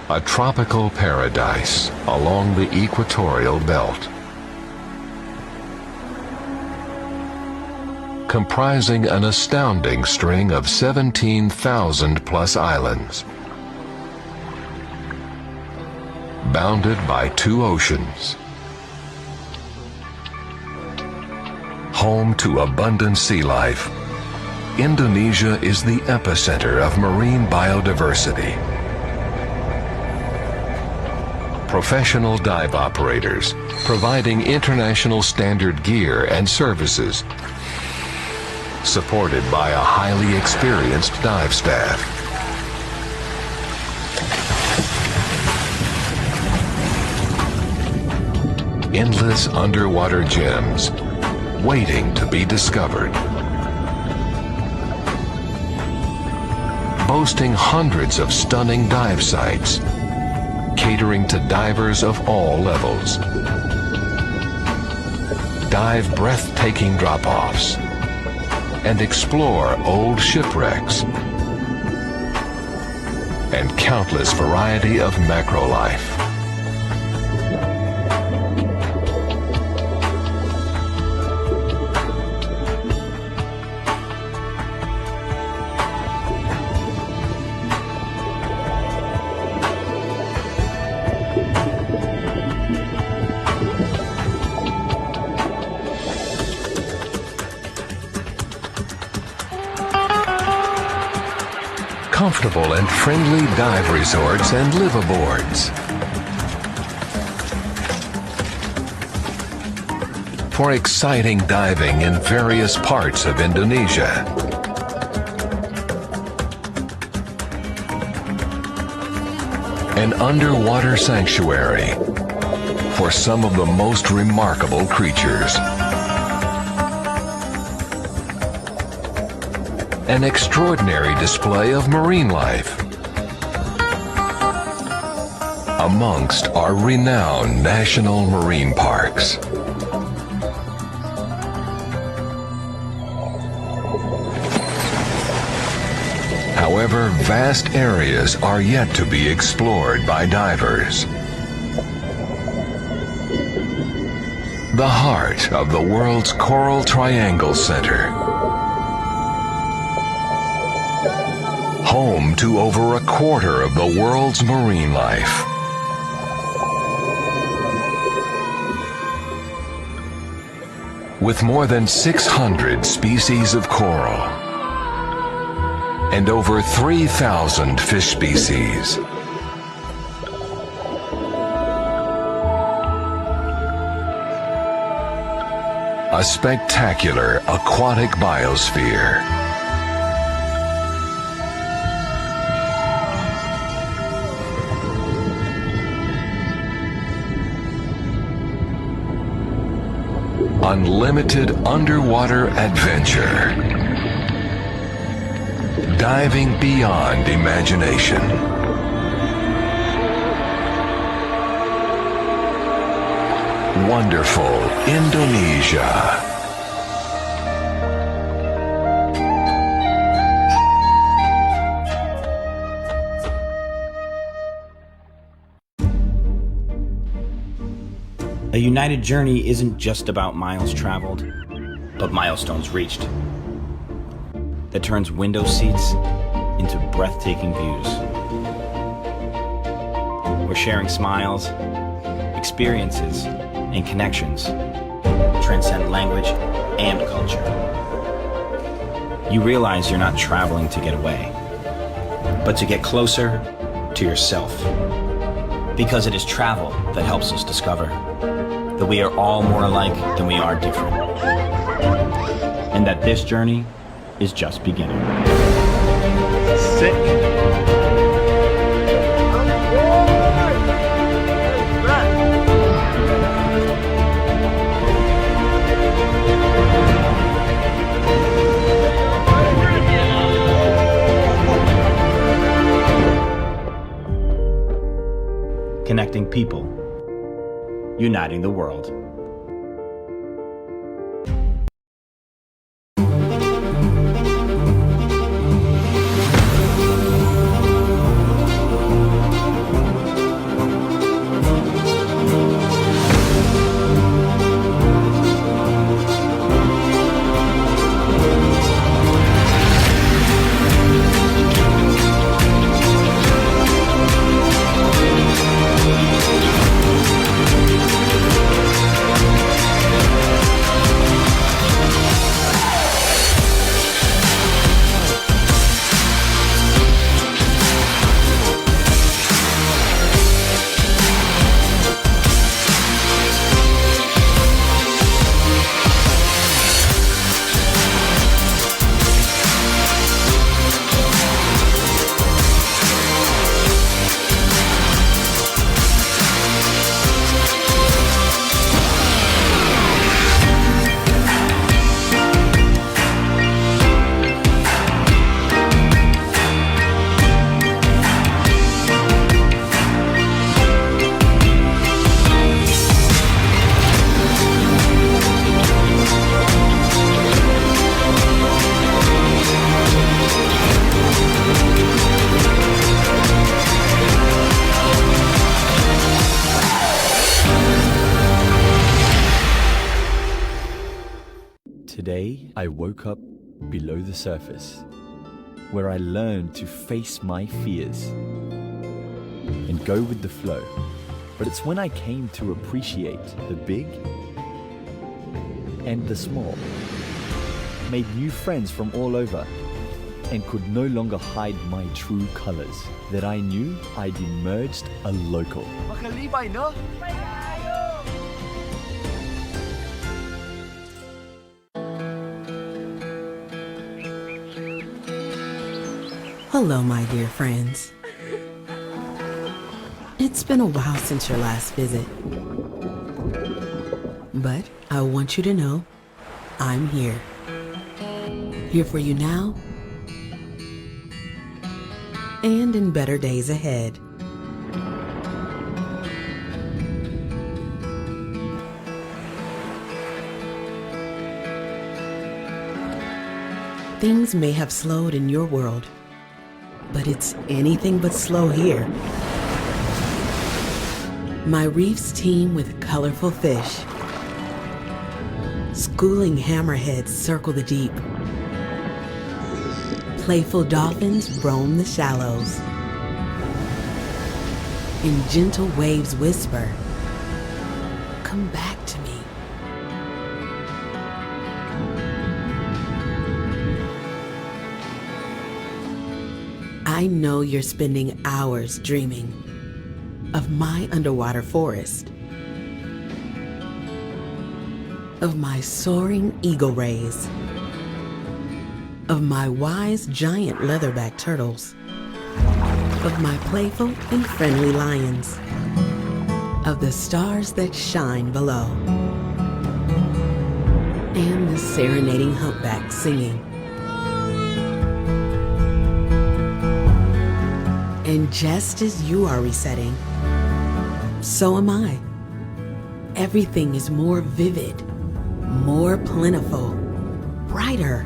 a tropical paradise along the equatorial belt, comprising an astounding string of 17,000 plus islands, bounded by 2 oceans, home to abundant sea life. Indonesia is the epicenter of marine biodiversity. Professional dive operators providing international standard gear and services, supported by a highly experienced dive staff. Endless underwater gems waiting to be discovered. Boasting hundreds of stunning dive sites, catering to divers of all levels. Dive breathtaking drop-offs and explore old shipwrecks and countless variety of macro life. Comfortable and friendly dive resorts and liveaboards. For exciting diving in various parts of Indonesia. An underwater sanctuary for some of the most remarkable creatures. An extraordinary display of marine life amongst our renowned national marine parks. However, vast areas are yet to be explored by divers. The heart of the world's Coral Triangle Center, home to over 1/4 of the world's marine life. With more than 600 species of coral and over 3,000 fish species. A spectacular aquatic biosphere. Unlimited underwater adventure. Diving beyond imagination. Wonderful Indonesia. A united journey isn't just about miles traveled, but milestones reached. That turns window seats into breathtaking views. Where sharing smiles, experiences, and connections transcend language and culture. You realize you're not traveling to get away, but to get closer to yourself. Because it is travel that helps us discover that we are all more alike than we are different. And that this journey is just beginning. Sick. Connecting people, uniting the world. day I woke up below the surface, where I learned to face my fears and go with the flow. But it's when I came to appreciate the big and the small, made new friends from all over, and could no longer hide my true colors, that I knew I'd emerged a local. Makalibay, no? Hello, my dear friends. It's been a while since your last visit, but I want you to know I'm here. Here for you now and in better days ahead. Things may have slowed in your world, but it's anything but slow here. My reefs teem with colorful fish. Schooling hammerheads circle the deep. Playful dolphins roam the shallows. And gentle waves whisper, "Come back to me." I know you're spending hours dreaming of my underwater forest, of my soaring eagle rays, of my wise giant leatherback turtles, of my playful and friendly lions, of the stars that shine below, and the serenading humpback singing. And just as you are resetting, so am I. Everything is more vivid, more plentiful, brighter.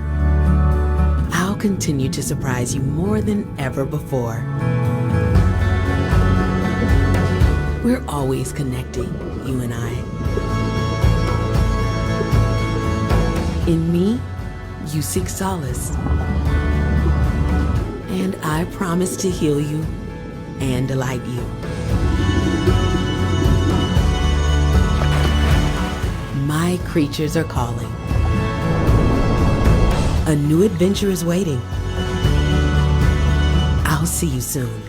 I'll continue to surprise you more than ever before. We're always connecting, you and I. In me, you seek solace. And I promise to heal you and delight you. My creatures are calling. A new adventure is waiting. I'll see you soon.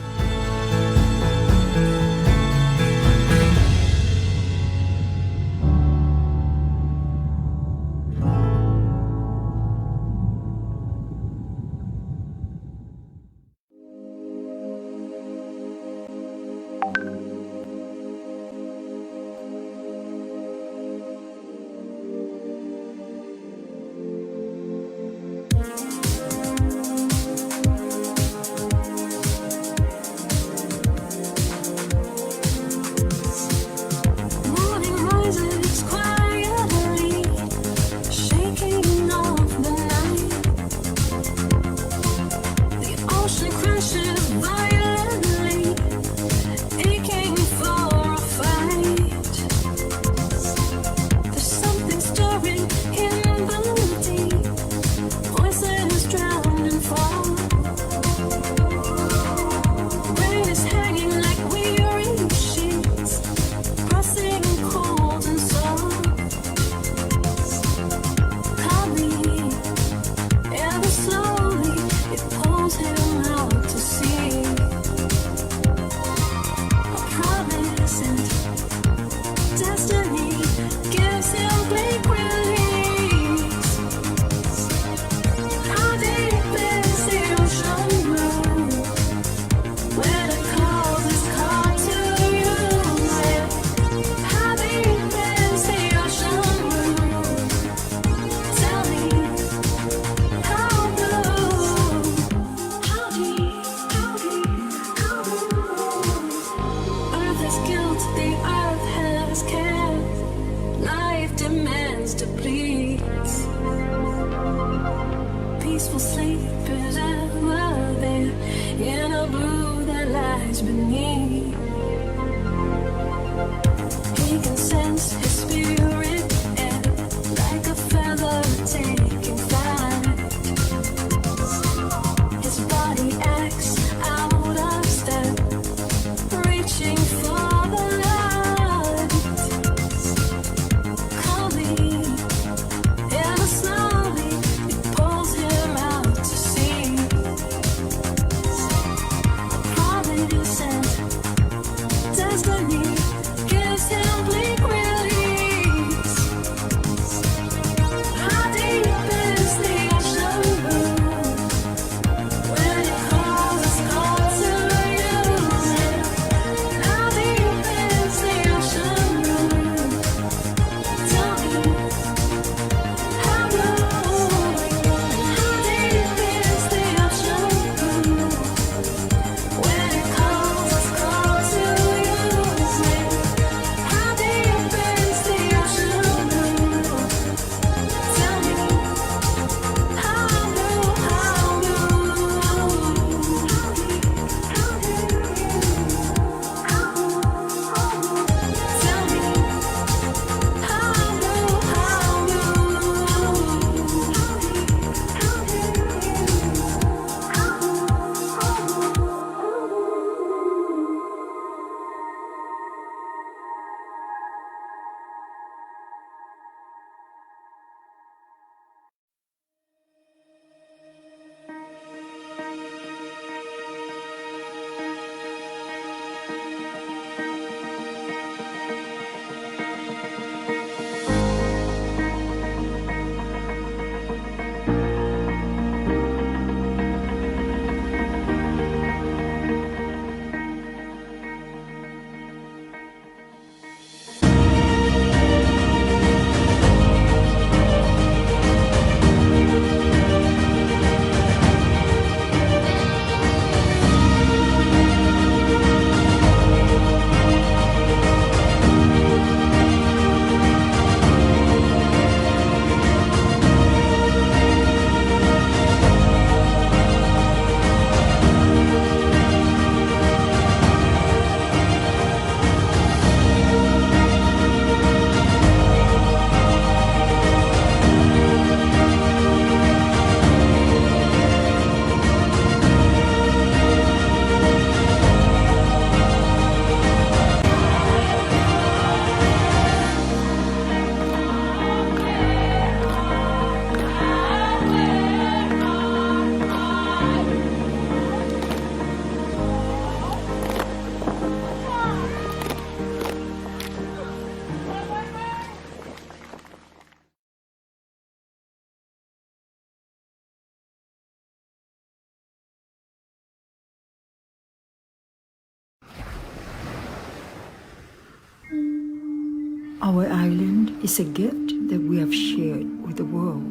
Our island is a gift that we have shared with the world.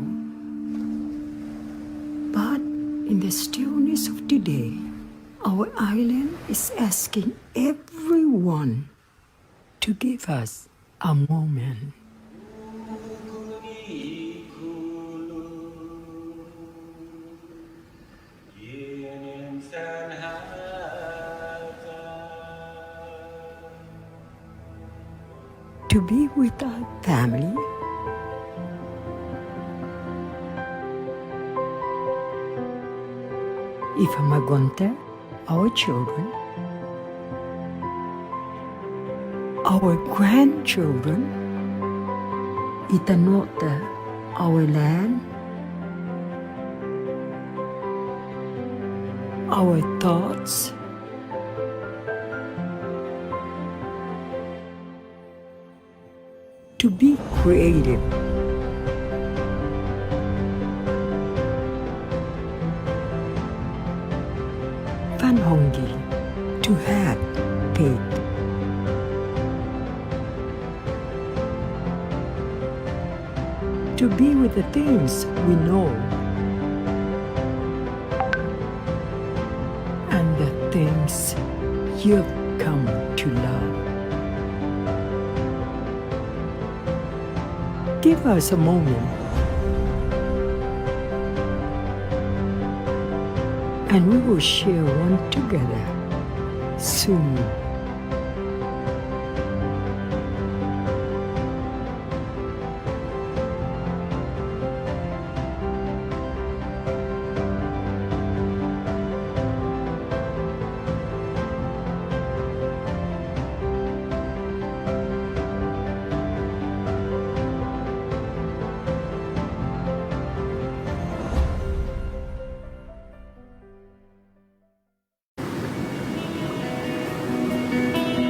But in the stillness of today, our island is asking everyone to give us a moment. To be with our family, Ifamagonte, our children, our grandchildren, Itanota, our land, our thoughts, to be creative. Fanhongi, to have faith. To be with the things we know and the things you've come to love. Give us a moment, and we will share one together soon.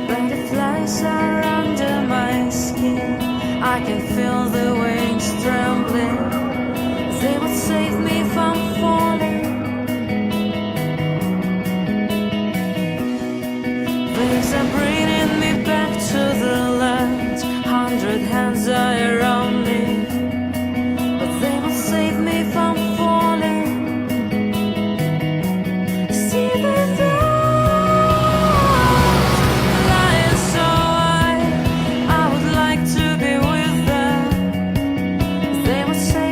Butterflies are under my skin. I can feel the wings trembling. They will save me from falling. Waves are bringing me back to the land. 100 hands are around me, but they will save me from falling. See the say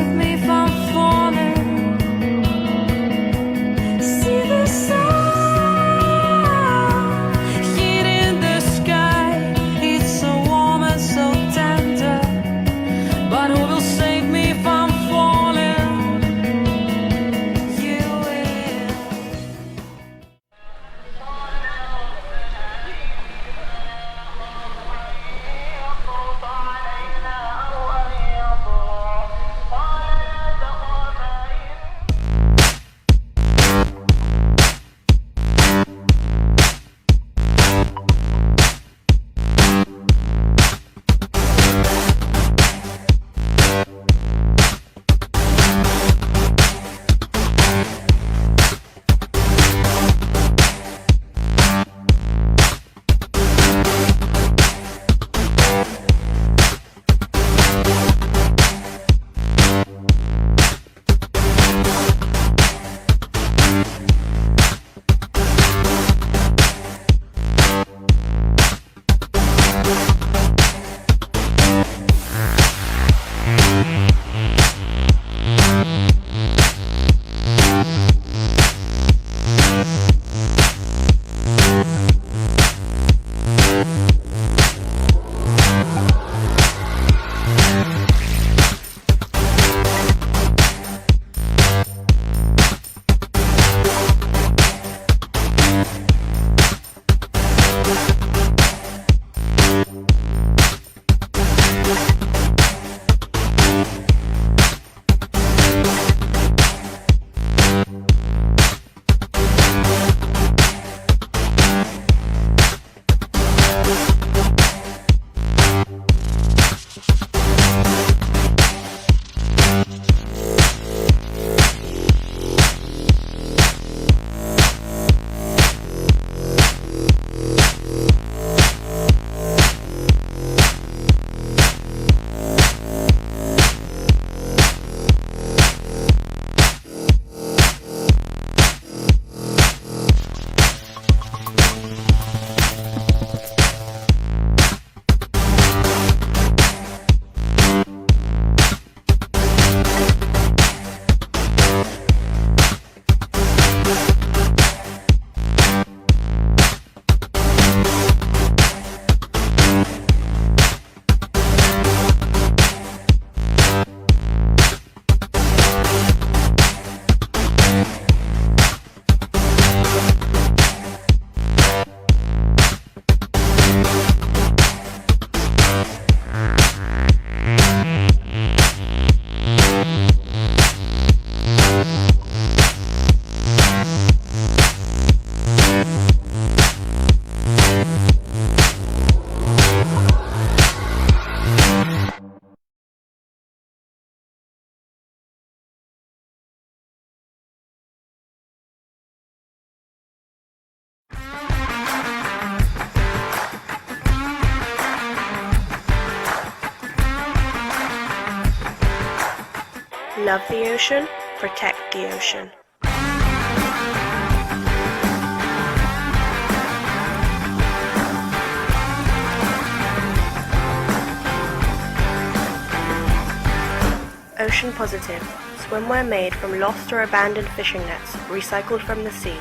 Love the ocean, protect the ocean. Ocean Positive. Swimwear made from lost or abandoned fishing nets, recycled from the sea.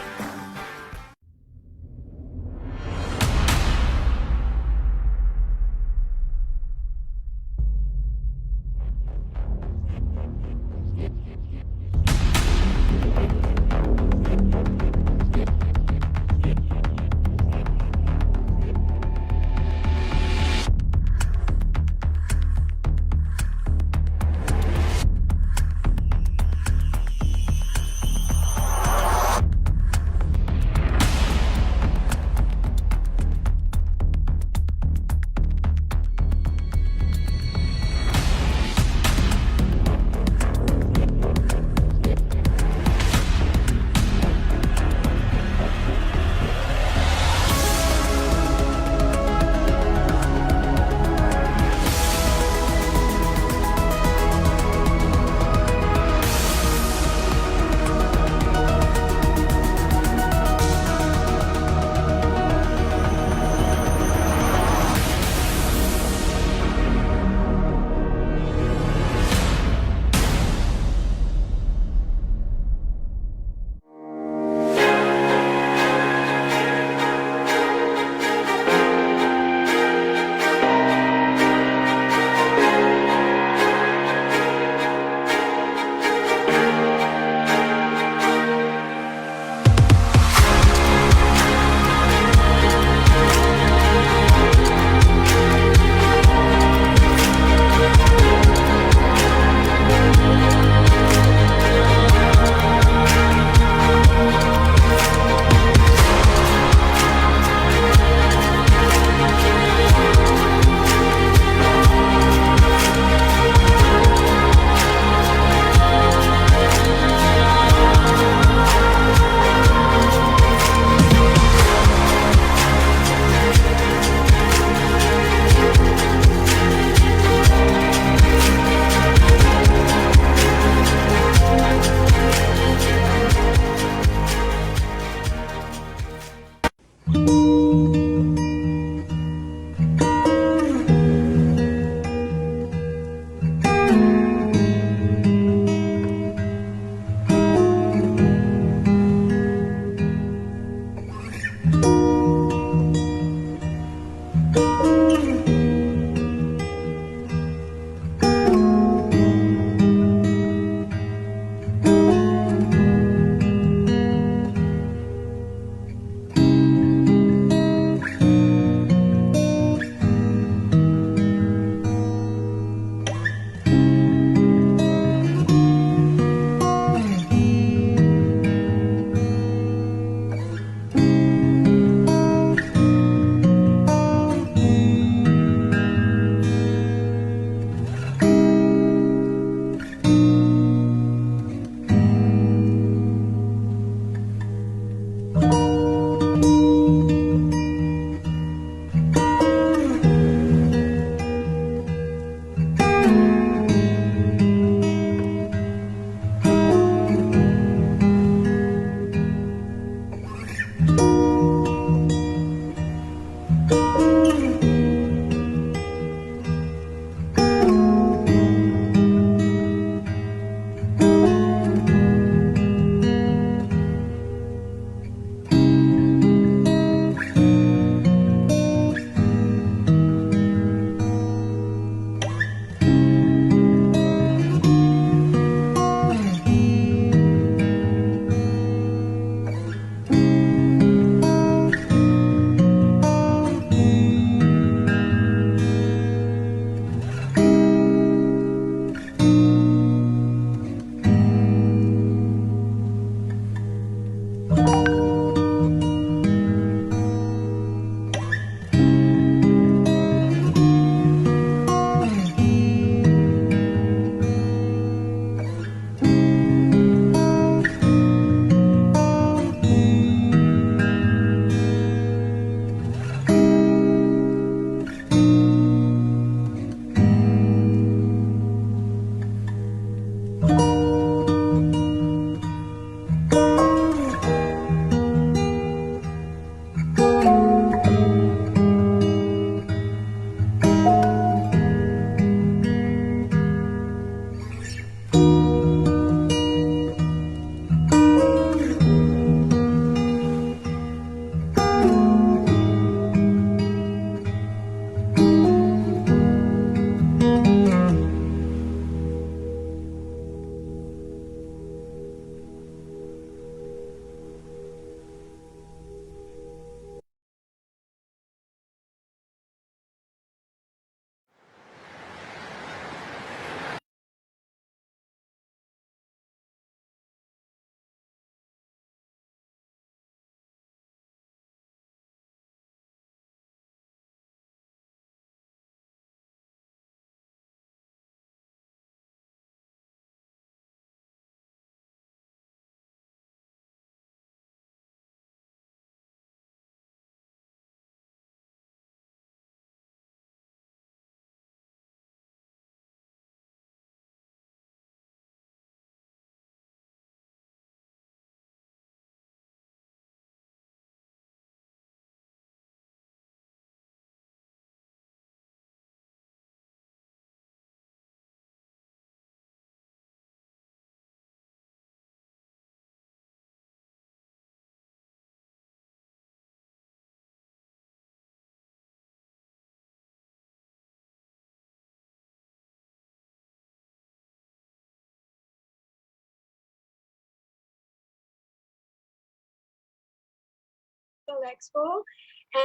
Expo.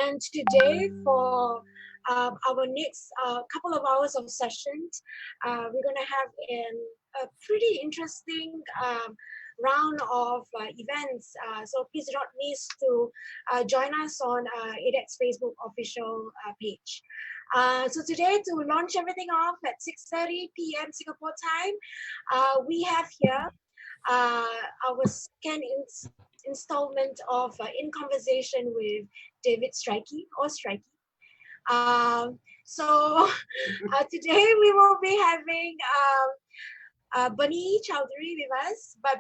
And today, for our next couple of hours of sessions, we're going to have a pretty interesting round of events. So please do not miss to join us on ADEX Facebook official page. So today, to launch everything off at 6:30 p.m. Singapore time, we have here our second installment of In Conversation with David Strikey, or Strikey. So today we will be having Bernie Chowdhury with us. But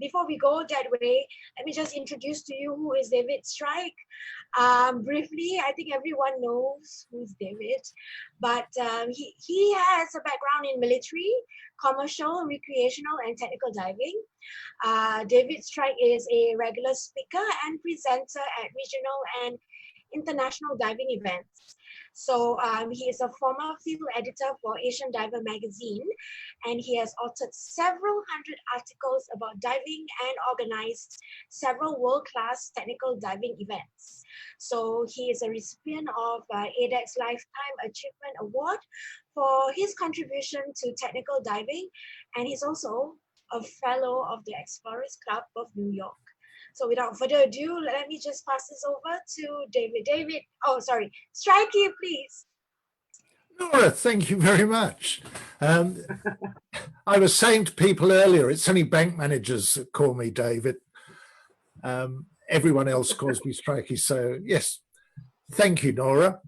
before we go that way, let me just introduce to you who is David Strike. Briefly, I think everyone knows who's David, but he has a background in military, commercial, recreational, and technical diving. David Strike is a regular speaker and presenter at regional and international diving events. So he is a former field editor for Asian Diver magazine, and he has authored several hundred articles about diving and organized several world-class technical diving events. So he is a recipient of ADEX Lifetime Achievement Award for his contribution to technical diving, and he's also a fellow of the Explorers Club of New York. So without further ado, let me just pass this over to David. Strikey, please. Nora, thank you very much. I was saying to people earlier, it's only bank managers that call me David. Everyone else calls me Strikey. So yes, thank you, Nora.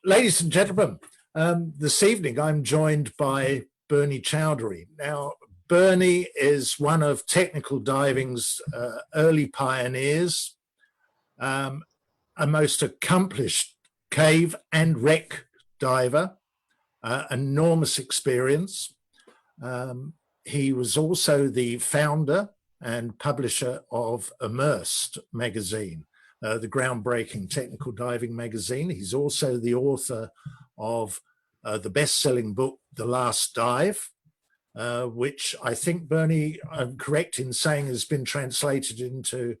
Ladies and gentlemen, this evening I'm joined by Bernie Chowdhury. Now, Bernie is one of technical diving's early pioneers, a most accomplished cave and wreck diver, enormous experience. He was also the founder and publisher of Immersed magazine, the groundbreaking technical diving magazine. He's also the author of the best-selling book, The Last Dive, which I think, Bernie, I'm correct in saying has been translated into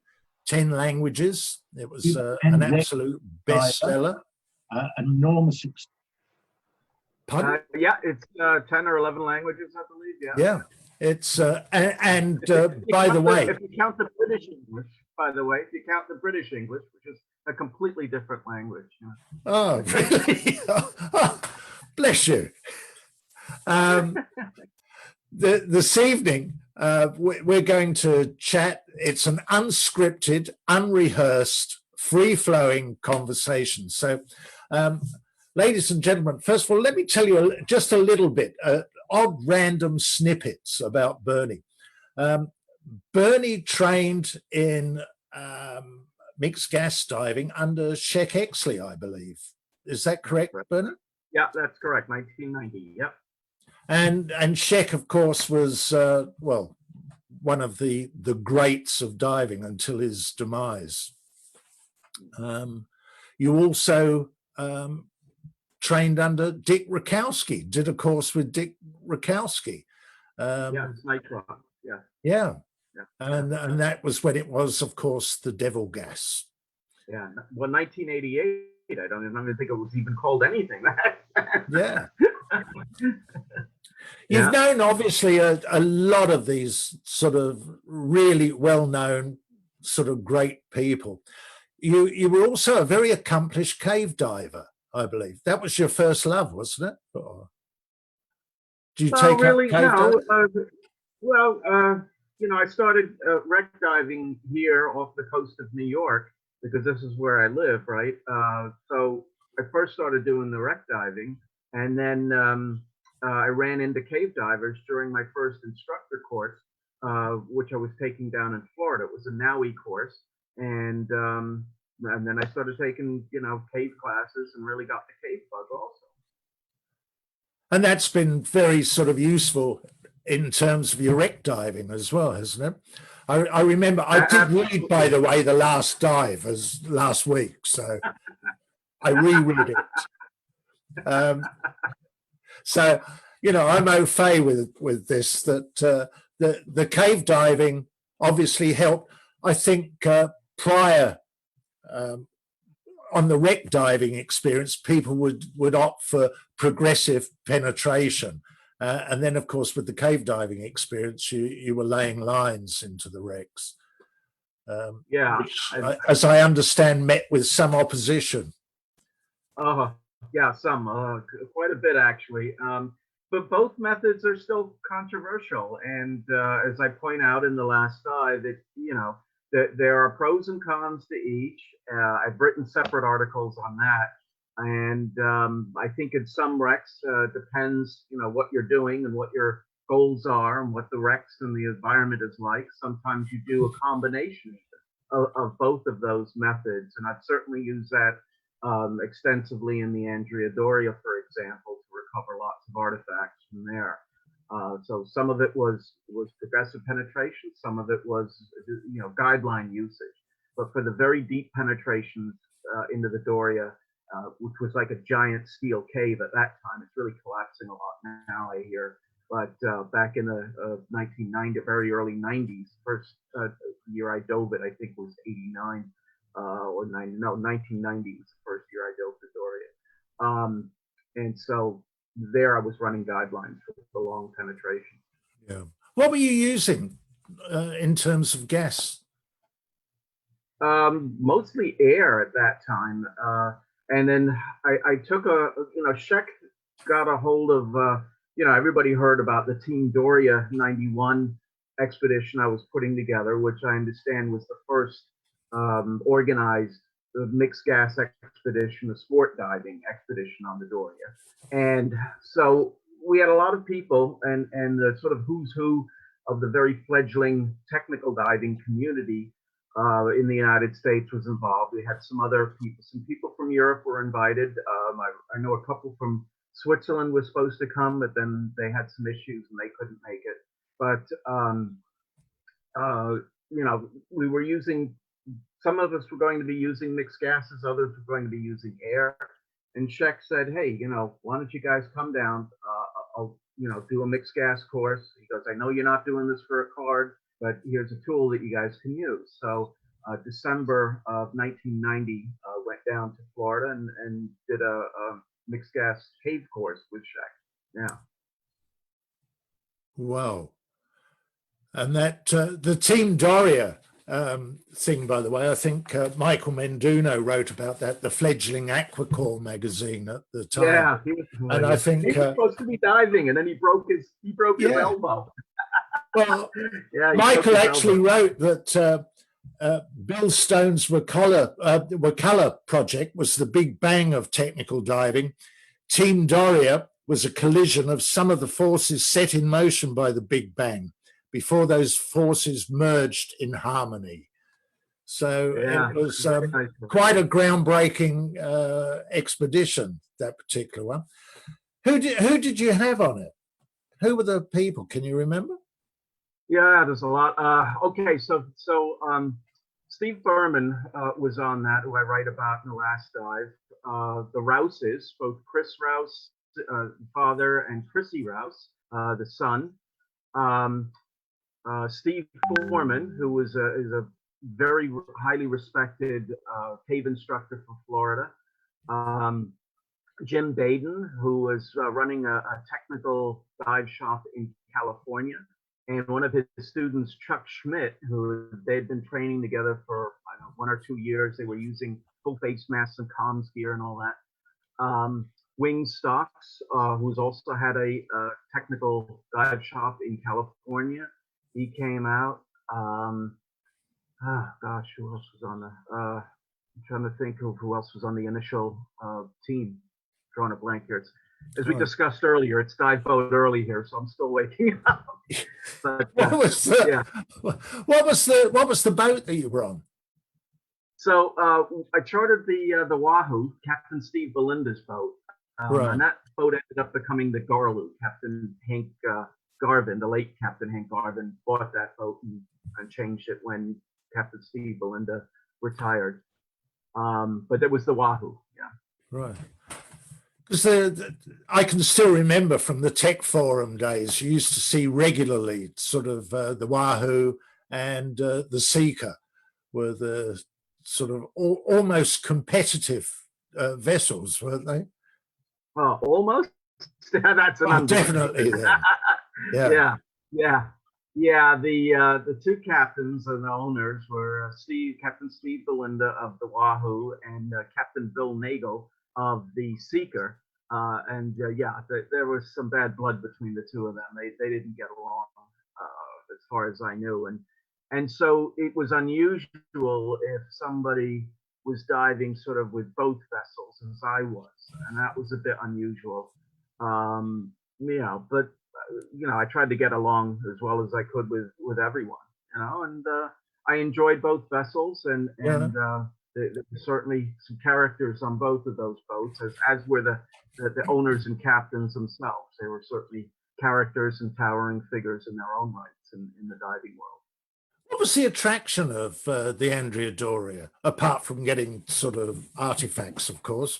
10 languages. It was an absolute bestseller. Enormous. Pardon? Yeah, it's 10 or 11 languages, I believe. Yeah. Yeah, it's by the way, if you count the British English, by the way, if you count the British English, which is a completely different language. Yeah. Oh, really? Oh, bless you. This evening, we're going to chat. It's an unscripted, unrehearsed, free-flowing conversation. So, ladies and gentlemen, first of all, let me tell you just a little bit, odd random snippets about Bernie. Bernie trained in mixed gas diving under Sheik Exley, I believe. Is that correct, Bernie? Yeah, that's correct. 1990. Yep. And Sheik, of course, was well, one of the greats of diving until his demise. You also trained under Dick Rakowski, did a course with Dick Rakowski. Yeah, it's nitro. Yeah. Yeah. And that was when it was, of course, the devil gas. Yeah. Well, 1988, I don't even think it was even called anything. Yeah. You've known, obviously, a lot of these sort of really well-known, sort of great people. You were also a very accomplished cave diver, I believe. That was your first love, wasn't it? Or did you take really, up cave diving? You know, I started wreck diving here off the coast of New York because this is where I live, right? So I first started doing the wreck diving, and then I ran into cave divers during my first instructor course, which I was taking down in Florida. It was a NAUI course, and then I started taking, you know, cave classes and really got the cave bug also. And that's been very sort of useful in terms of your wreck diving as well, hasn't it? I remember I did read, by the way, The Last Dive as last week, so I reread it. So, you know, I'm au fait with this, that the cave diving obviously helped, I think, prior on the wreck diving experience, people would opt for progressive penetration. And then, of course, with the cave diving experience, you were laying lines into the wrecks. Yeah. Which, as I understand, met with some opposition. Yeah, quite a bit actually. But both methods are still controversial. And as I point out in the last dive, there are pros and cons to each. I've written separate articles on that. And I think in some wrecks, depends, what you're doing and what your goals are and what the wrecks and the environment is like. Sometimes you do a combination of both of those methods. And I've certainly used that extensively in the Andrea Doria, for example, to recover lots of artifacts from there. So some of it was progressive penetration, some of it was guideline usage. But for the very deep penetrations into the Doria, which was like a giant steel cave at that time, it's really collapsing a lot now, I hear. But back in the 1990, very early 90s, first year I dove it, I think was 89 or 90, no, 1990 was the first year I dove the Doria. And so there I was running guidelines for the long penetration. Yeah. What were you using in terms of gas? Mostly air at that time. And then I took Sheck got a hold of, everybody heard about the Team Doria 91 expedition I was putting together, which I understand was the first organized mixed gas expedition, a sport diving expedition on the Doria. And so we had a lot of people and the sort of who's who of the very fledgling technical diving community in the United States was involved. We had some people from Europe were invited. I know a couple from Switzerland was supposed to come, but then they had some issues and they couldn't make it. But, we were using, some of us were going to be using mixed gases, others were going to be using air. And Sheck said, hey, why don't you guys come down? I'll, do a mixed gas course. He goes, I know you're not doing this for a card, but here's a tool that you guys can use. So December of 1990, went down to Florida and did a mixed gas cave course with Sheck. Yeah. Wow. And that the Team Doria thing, by the way, I think Michael Menduno wrote about that, the fledgling Aquacore magazine at the time. Yeah, and I think he was supposed to be diving, and then he broke his elbow. Well, yeah, Michael actually wrote that Bill Stone's Wakala project was the big bang of technical diving. Team Doria was a collision of some of the forces set in motion by the Big Bang before those forces merged in harmony. So it was quite a groundbreaking expedition, that particular one. Who did you have on it? Who were the people? Can you remember? Yeah, there's a lot. Okay, so Steve Berman was on that, who I write about in the last dive. The Rouses, both Chris Rouse, father, and Chrissy Rouse, the son. Steve Foreman, who is a very highly respected cave instructor from Florida. Jim Baden, who was running a technical dive shop in California. And one of his students, Chuck Schmidt, who they'd been training together for 1 or 2 years. They were using full face masks and comms gear and all that. Wing Stocks, who's also had a technical dive shop in California. He came out. Gosh, who else was on the? I'm trying to think of who else was on the initial team. Drawing a blank here. As we discussed earlier, it's dive boat early here, so I'm still waking up. But, what was the boat that you were on? So I chartered the Wahoo, Captain Steve Belinda's boat, and that boat ended up becoming the Garloo. Captain Hank Garvin, the late Captain Hank Garvin, bought that boat and changed it when Captain Steve Belinda retired. But it was the Wahoo, yeah. Right. Because I can still remember from the Tech Forum days, you used to see regularly sort of the Wahoo and the Seeker were the sort of almost competitive vessels, weren't they? Well, almost. That's an definitely then. Yeah, yeah, yeah. The two captains and the owners were Captain Steve Belinda of the Wahoo and Captain Bill Nagel of the Seeker. There was some bad blood between the two of them. They didn't get along as far as I knew, and so it was unusual if somebody was diving sort of with both vessels as I was, and that was a bit unusual. But I tried to get along as well as I could with everyone, and I enjoyed both vessels, and there were certainly some characters on both of those boats, as were the owners and captains themselves. They were certainly characters and towering figures in their own rights in the diving world. What was the attraction of the Andrea Doria, apart from getting sort of artifacts, of course,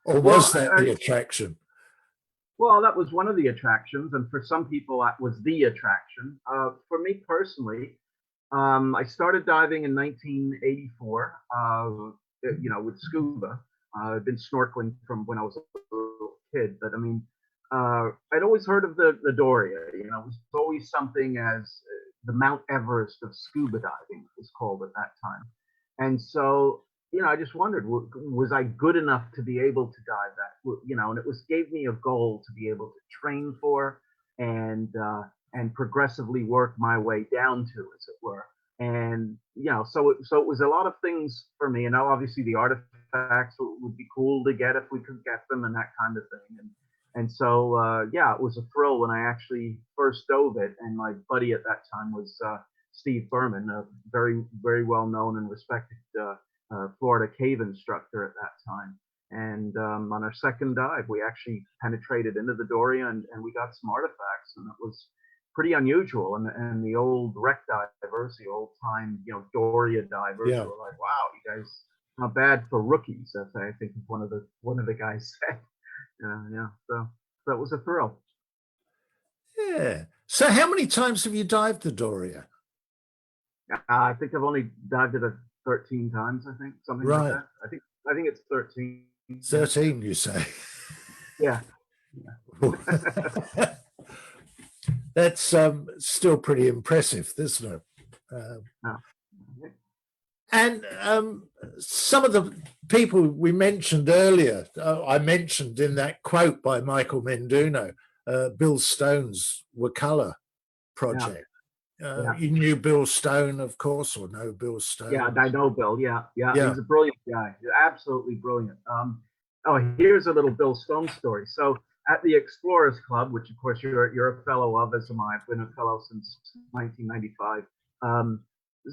or was that the attraction? Well, that was one of the attractions, and for some people that was the attraction. For me personally, I started diving in 1984, with scuba. I've been snorkeling from when I was a little kid, but I mean, I'd always heard of the Doria. It was always something as the Mount Everest of scuba diving, it was called at that time. And so, I just wondered, was I good enough to be able to dive that? And it gave me a goal to be able to train for and progressively work my way down to, as it were. And so it was a lot of things for me. And obviously the artifacts would be cool to get if we could get them and that kind of thing. And so it was a thrill when I actually first dove it. And my buddy at that time was Steve Berman, a very, very well known and respected Florida cave instructor at that time. And on our second dive, we actually penetrated into the Doria and we got some artifacts, and it was pretty unusual. And the old wreck divers, the old time, Doria divers were like, wow, you guys, not bad for rookies, as I think one of the guys said. So that was a thrill. Yeah. So how many times have you dived the Doria? I think I've only dived it 13 times, I think, something like that. I think it's 13. 13, you say? Yeah. That's still pretty impressive, isn't it? And some of the people we mentioned earlier, I mentioned in that quote by Michael Menduno, Bill Stone's Wakala project. You knew Bill Stone, of course, or know Bill Stone? Yeah, I know Bill. Yeah. He's a brilliant guy. Absolutely brilliant. Here's a little Bill Stone story. So at the Explorers Club, which of course you're a fellow of, as am I. I've been a fellow since 1995.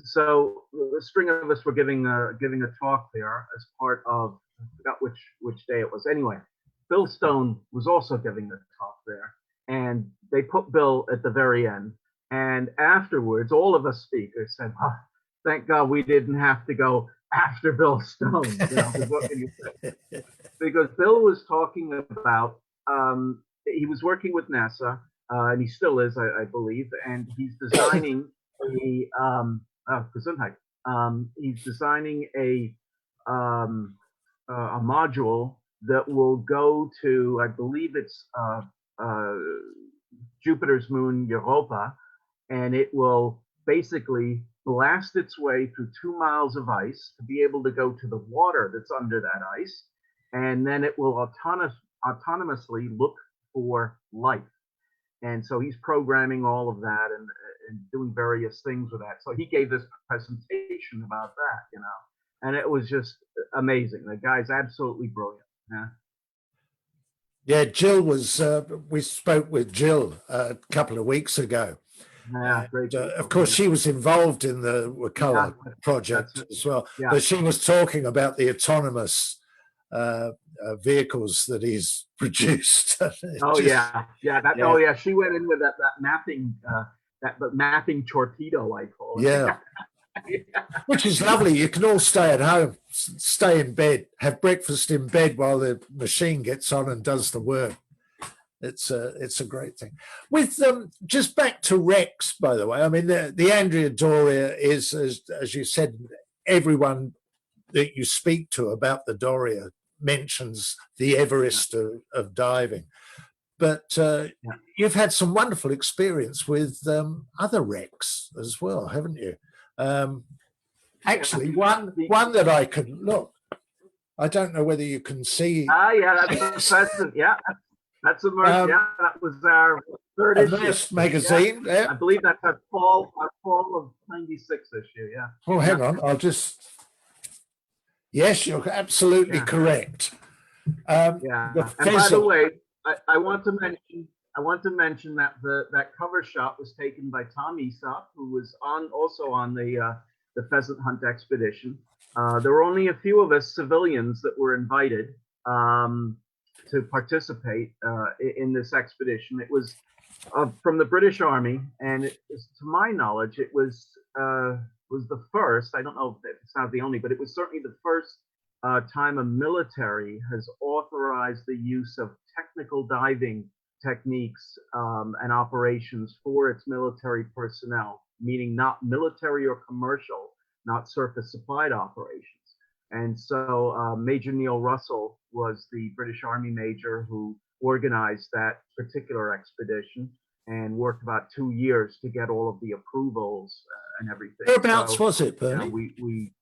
So a string of us were giving a talk there as part of, I forgot which day it was. Anyway, Bill Stone was also giving a talk there, and they put Bill at the very end. And afterwards, all of us speakers said, "Oh, thank God we didn't have to go after Bill Stone." What can you say? Because Bill was talking about, he was working with NASA, and he still is, I believe, and he's designing he's designing a module that will go to, I believe it's Jupiter's moon Europa, and it will basically blast its way through 2 miles of ice to be able to go to the water that's under that ice, and then it will autonomously look for life. And so he's programming all of that and doing various things with that. So he gave this presentation about that, and it was just amazing. The guy's absolutely brilliant. Yeah, Jill was, we spoke with Jill a couple of weeks ago. Great. Of course, she was involved in the Wakala project as well, but she was talking about the autonomous vehicles that he's produced. She went in with that mapping, that mapping torpedo, I call it. Yeah. Which is lovely. You can all stay at home, stay in bed, have breakfast in bed while the machine gets on and does the work. it's a great thing. With just back to Rex, by the way. I mean, the Andrea Doria is, as you said, everyone that you speak to about the Doria mentions the Everest of diving. But you've had some wonderful experience with other wrecks as well, haven't you? Actually, one that I can look. I don't know whether you can see. Yeah, that's the Pheasant. Yeah, that's Immersed. Yeah, that was our third Immersed issue magazine. Yeah. Yeah. I believe that's our fall of '96 issue. Yeah. Oh, hang on. I'll just. Yes, you're absolutely correct. Yeah. And by the way, I want to mention that that cover shot was taken by Tom Aesop, who was also on the pheasant hunt expedition. There were only a few of us civilians that were invited to participate in this expedition. It was from the British Army, and to my knowledge, it was the first. I don't know if it's not the only, but it was certainly the first time a military has authorized the use of technical diving techniques and operations for its military personnel, meaning not military or commercial, not surface supplied operations. And so Major Neil Russell was the British Army major who organized that particular expedition and worked about 2 years to get all of the approvals and everything. Whereabouts was it, Bernie?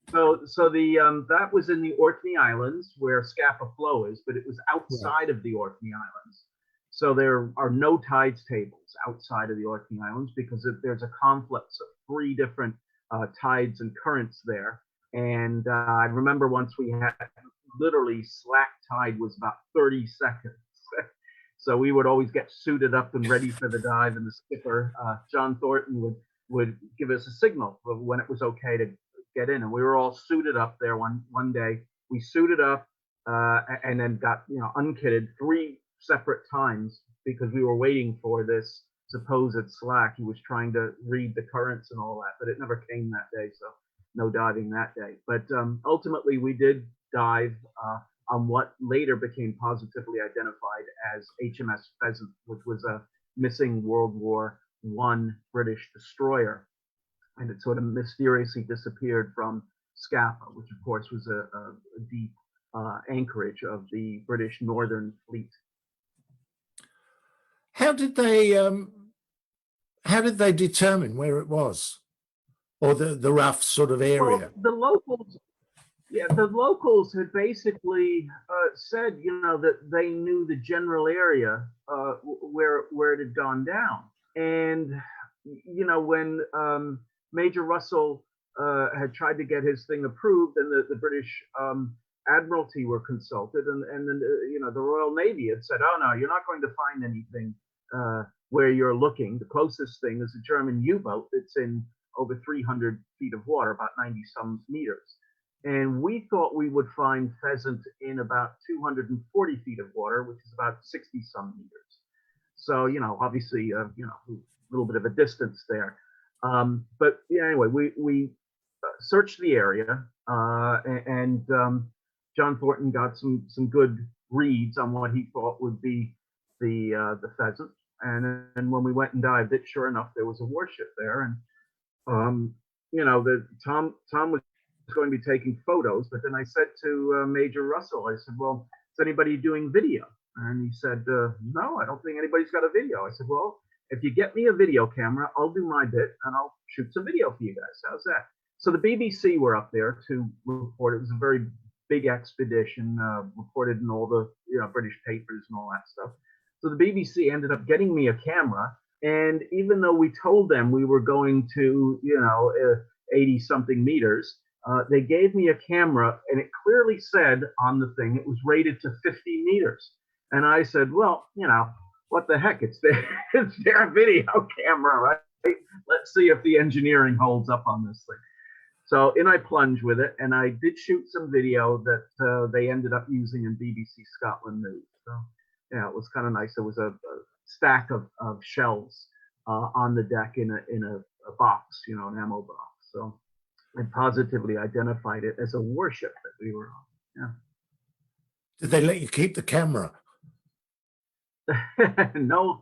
So the that was in the Orkney Islands where Scapa Flow is, but it was outside of the Orkney Islands. So there are no tides tables outside of the Orkney Islands because there's a confluence of 3 different tides and currents there. And I remember once we had literally slack tide was about 30 seconds. So we would always get suited up and ready for the dive, and the skipper, John Thornton, would give us a signal of when it was okay to get in. And we were all suited up there one day. We suited up and then got, unkitted 3 separate times because we were waiting for this supposed slack. He was trying to read the currents and all that, but it never came that day. So no diving that day. But ultimately we did dive on what later became positively identified as HMS Pheasant, which was a missing World War I British destroyer. And it sort of mysteriously disappeared from Scapa, which of course was a deep anchorage of the British Northern Fleet. How did they determine where it was, or the rough sort of area? Well, the locals had basically said, that they knew the general area where it had gone down. And, when Major Russell had tried to get his thing approved, and the British Admiralty were consulted, and then the Royal Navy had said, "Oh no, you're not going to find anything where you're looking. The closest thing is a German U-boat that's in over 300 feet of water, about 90 some meters." And we thought we would find pheasant in about 240 feet of water, which is about 60 some meters. So obviously a little bit of a distance there. But anyway, we searched the area, and John Thornton got some good reads on what he thought would be the pheasant. And then when we went and dived it, sure enough, there was a warship there. And Tom was going to be taking photos, but then I said to Major Russell, I said, "Well, is anybody doing video?" And he said, "No, I don't think anybody's got a video." I said, "Well, if you get me a video camera, I'll do my bit and I'll shoot some video for you guys. How's that?" So the BBC were up there to report. It was a very big expedition, reported in all the British papers and all that stuff. So the BBC ended up getting me a camera, and even though we told them we were going to 80 something meters, they gave me a camera, and it clearly said on the thing it was rated to 50 meters. And I said, "Well, what the heck? It's their video camera, right? Let's see if the engineering holds up on this thing." So in I plunged with it, and I did shoot some video that they ended up using in BBC Scotland News. So yeah, it was kind of nice. There was a stack of shells on the deck in a box, an ammo box. So I positively identified it as a warship that we were on. Yeah. Did they let you keep the camera? No,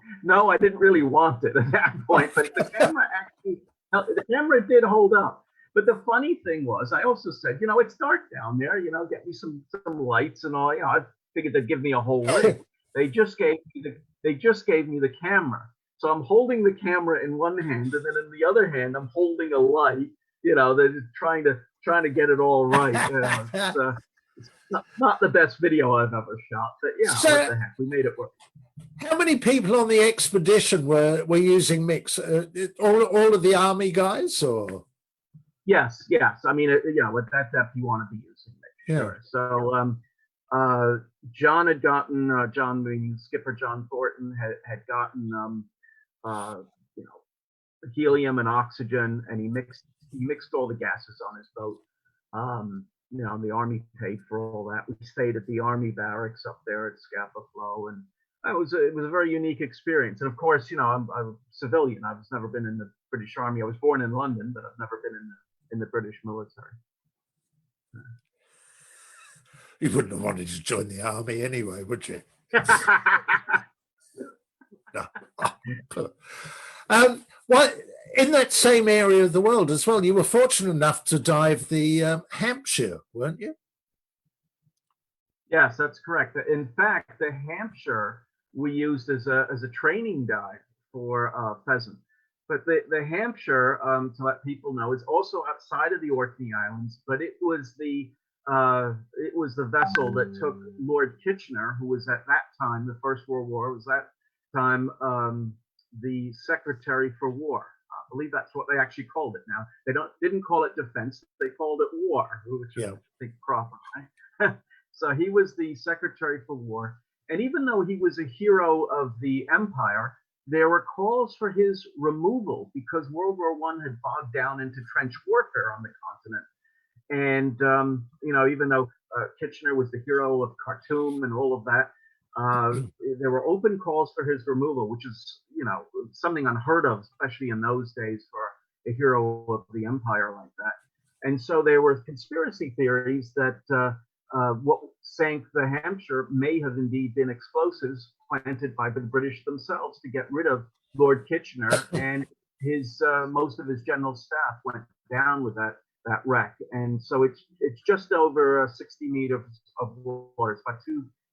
I didn't really want it at that point, but the camera did hold up. But the funny thing was, I also said, it's dark down there, get me some lights and all. I figured they'd give me a whole rig. They just gave me the camera. So I'm holding the camera in one hand, and then in the other hand, I'm holding a light. They're trying to get it all right. It's not the best video I've ever shot, but So, what the heck, we made it work. how many people on the expedition were using mix? All of the army guys, or? Yes. I mean, with that depth, you want to be using mix. Sure. So, John had gotten John, meaning Skipper John Thornton, had gotten helium and oxygen, and he mixed all the gases on his boat. The Army paid for all that. We stayed at the Army barracks up there at Scapa Flow, and it was a very unique experience. And of course, I'm a civilian. I've never been in the British Army. I was born in London, but I've never been in the British military. You wouldn't have wanted to join the army anyway, would you? No. Well, in that same area of the world as well, you were fortunate enough to dive the Hampshire, weren't you? Yes, that's correct. In fact, the Hampshire we used as a training dive for pheasant. But the Hampshire, to let people know, is also outside of the Orkney Islands, but it was the vessel that took Lord Kitchener, who was at that time, the First World War, was that time the Secretary for War. I believe that's what they actually called it. Now they didn't call it defense; they called it war, which is, I think, proper. Right? So he was the Secretary for War, and even though he was a hero of the Empire, there were calls for his removal because World War I had bogged down into trench warfare on the continent. And even though Kitchener was the hero of Khartoum and all of that, there were open calls for his removal, which is something unheard of, especially in those days, for a hero of the empire like that. And so there were conspiracy theories that what sank the Hampshire may have indeed been explosives planted by the British themselves to get rid of Lord Kitchener, and his most of his general staff went down with that wreck. And so it's just over 60 meters of water. It's about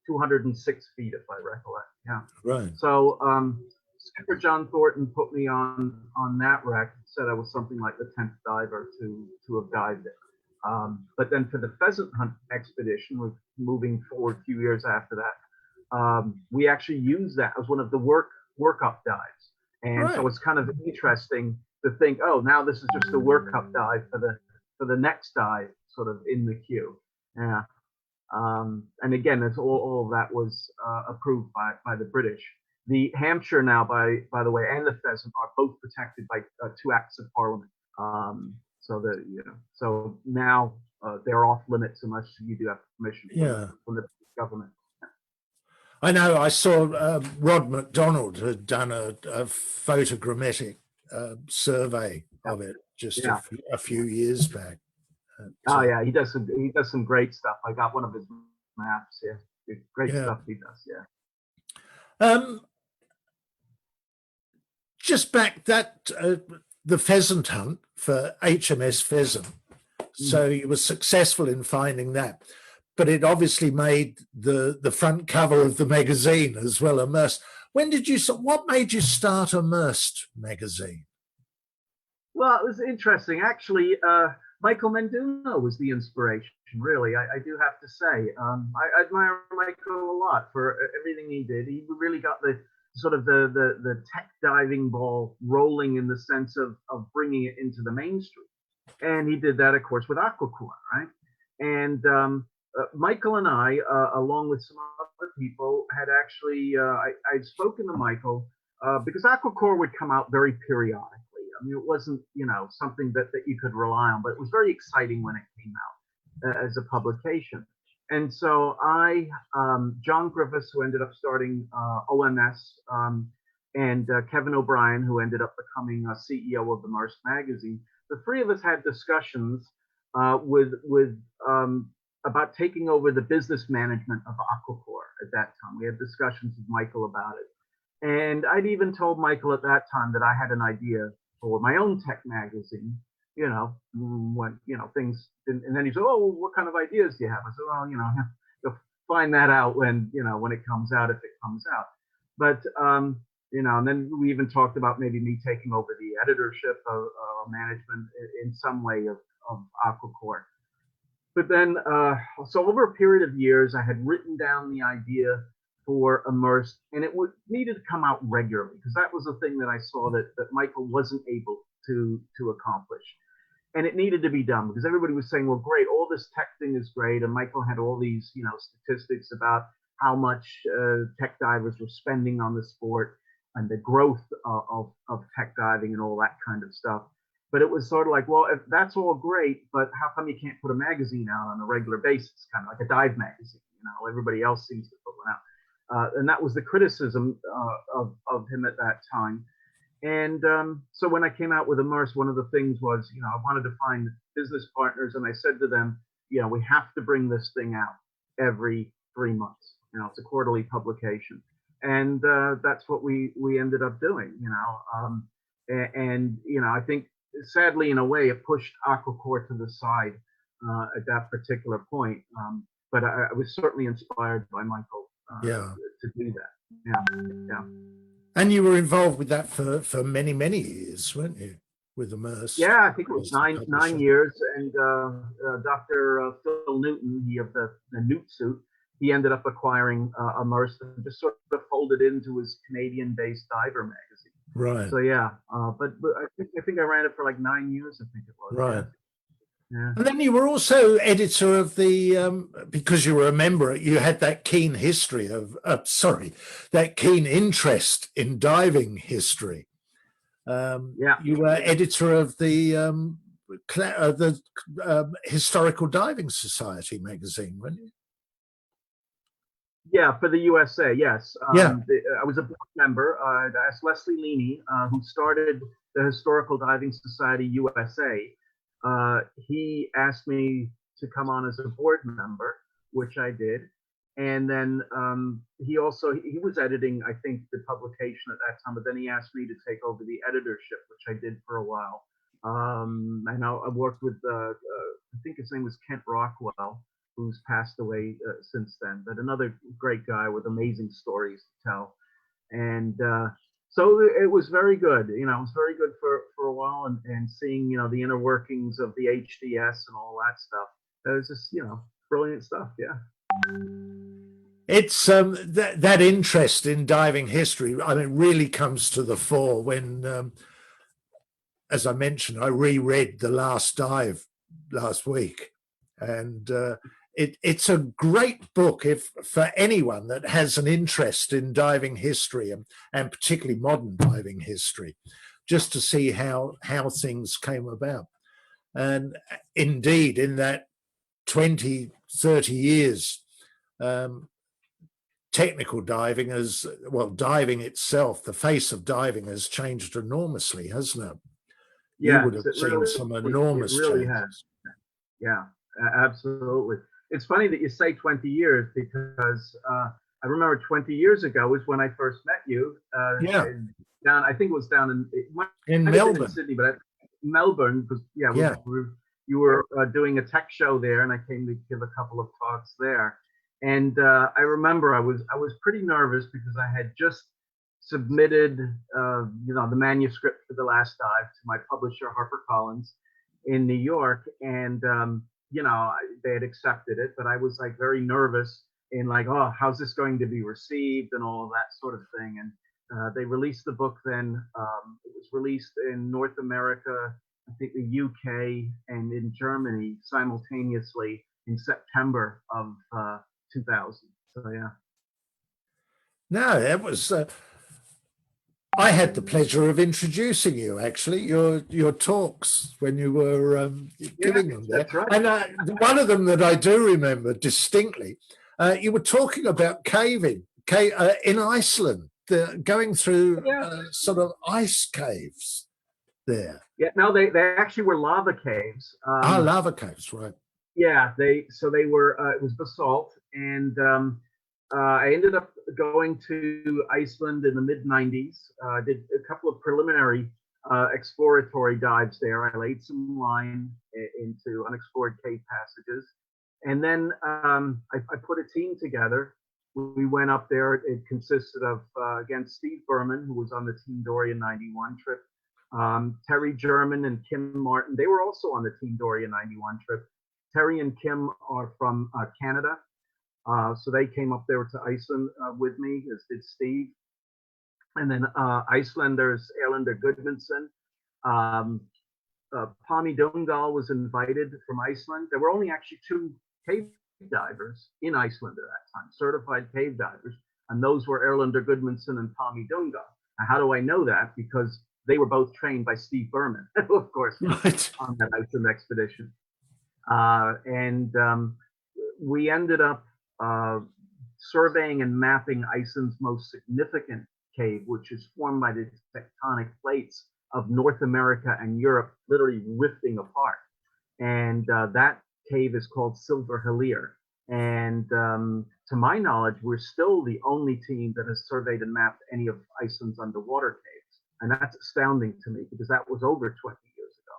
206 feet, if I recollect. Yeah. Right. So Skipper John Thornton put me on that wreck. Said I was something like the 10th diver to have dived it. But then for the pheasant hunt expedition, we're moving forward a few years after that. We actually used that as one of the workup dives, and so it's kind of interesting to think, oh, now this is just a workup dive for the next dive, sort of in the queue. Yeah. And again, it's all of that was approved by the British. The Hampshire now, by the way, and the pheasant are both protected by 2 acts of Parliament. So now they're off limits unless you do have permission from the government. I know. I saw Rod MacDonald had done a photogrammetric survey of it just a few years back. Yeah, he does some great stuff. I got one of his maps. Yeah, great stuff he does. Yeah. Just back the pheasant hunt for HMS Pheasant. So you were successful in finding that, but it obviously made the front cover of the magazine as well, Immersed. What made you start Immersed magazine? Well, it was interesting. Actually, Michael Menduno was the inspiration, really. I do have to say. I admire Michael a lot for everything he did. He really got the sort of the tech diving ball rolling in the sense of bringing it into the mainstream. And he did that, of course, with Aquacore, right? And Michael and I, along with some other people, had actually, I'd spoken to Michael because Aquacore would come out very periodically. I mean, it wasn't, something that you could rely on, but it was very exciting when it came out as a publication. And so John Griffiths, who ended up starting OMS, and Kevin O'Brien, who ended up becoming CEO of Immersed magazine, the 3 of us had discussions with about taking over the business management of Aquacore. at that time. We had discussions with Michael about it. And I'd even told Michael at that time that I had an idea for my own tech magazine, when, things didn't, and then he said, oh, well, what kind of ideas do you have? I said, well, you'll find that out when it comes out, if it comes out. But, and then we even talked about maybe me taking over the editorship of management in some way of Aquacore. But then, so over a period of years, I had written down the idea for Immersed, and it needed to come out regularly, because that was a thing that I saw that Michael wasn't able to accomplish. And it needed to be done, because everybody was saying, well, great, all this tech thing is great. And Michael had all these, statistics about how much tech divers were spending on the sport and the growth of tech diving and all that kind of stuff. But it was sort of like, well, if that's all great, but how come you can't put a magazine out on a regular basis, kind of like a dive magazine? Everybody else seems to put one out. And that was the criticism of him at that time. And so when I came out with Immersed, one of the things was, I wanted to find business partners, and I said to them, we have to bring this thing out every 3 months. It's a quarterly publication, and that's what we ended up doing. I think sadly, in a way, it pushed Aquacore to the side at that particular point. But I was certainly inspired by Michael to do that. Yeah. And you were involved with that for many, many years, weren't you? With Immersed. Yeah, I think it was nine years. And Dr. Phil Newton, he of the Newt suit, he ended up acquiring Immersed and just sort of folded into his Canadian-based diver magazine. Right. So yeah, but I think I ran it for like 9 years. I think it was. Right. Yeah. And then you were also editor of the, because you were a member, you had that keen history that keen interest in diving history. You were editor of the Historical Diving Society magazine, weren't you? Yeah, for the USA, yes. I was a board member. I asked Leslie Leaney, who started the Historical Diving Society USA. He asked me to come on as a board member, which I did. And then he was editing, I think, the publication at that time, but then he asked me to take over the editorship, which I did for a while. And I worked with, I think his name was Kent Rockwell, who's passed away since then, but another great guy with amazing stories to tell. And so it was very good. It was very good for a while, and seeing, the inner workings of the HDS and all that stuff. It was just, brilliant stuff. Yeah. It's that interest in diving history, really comes to the fore when, as I mentioned, I reread The Last Dive last week, and it's a great book for anyone that has an interest in diving history and particularly modern diving history, just to see how things came about. And indeed, in that 20, 30 years, technical diving diving itself, the face of diving has changed enormously, hasn't it? Yeah, you would have seen some enormous changes. Has. Yeah, absolutely. It's funny that you say 20 years, because I remember 20 years ago was when I first met you. Down, I think it was down in Melbourne, in Sydney, but Melbourne, because you were doing a tech show there, and I came to give a couple of talks there. And I remember I was pretty nervous, because I had just submitted the manuscript for The Last Dive to my publisher HarperCollins in New York, and they had accepted it, but I was like very nervous in like, oh, how's this going to be received and all of that sort of thing. And they released the book then. It was released in North America, I think the UK, and in Germany simultaneously in September of 2000. So yeah. No, that was. I had the pleasure of introducing you, actually, your talks when you were giving them there. That's right. And one of them that I do remember distinctly, you were talking about caving in Iceland, going through sort of ice caves there. Yeah, no, they actually were lava caves. Lava caves, right. Yeah, they were, it was basalt, and I ended up going to Iceland in the mid 90s. Did a couple of preliminary exploratory dives there. I laid some line into unexplored cave passages. And then I put a team together. We went up there. It consisted of, again, Steve Berman, who was on the Team Doria 91 trip, Terry German and Kim Martin. They were also on the Team Doria 91 trip. Terry and Kim are from Canada. So they came up there to Iceland with me, as did Steve. And then Icelanders, Erlendur Gudmundsson. Pami Dungal was invited from Iceland. There were only actually 2 cave divers in Iceland at that time, certified cave divers. And those were Erlendur Gudmundsson and Pami Dungal. Now, how do I know that? Because they were both trained by Steve Berman, of course, right, on that Iceland expedition. We ended up surveying and mapping Iceland's most significant cave, which is formed by the tectonic plates of North America and Europe literally rifting apart. And that cave is called Silver Hillir. And to my knowledge, we're still the only team that has surveyed and mapped any of Iceland's underwater caves. And that's astounding to me because that was over 20 years ago.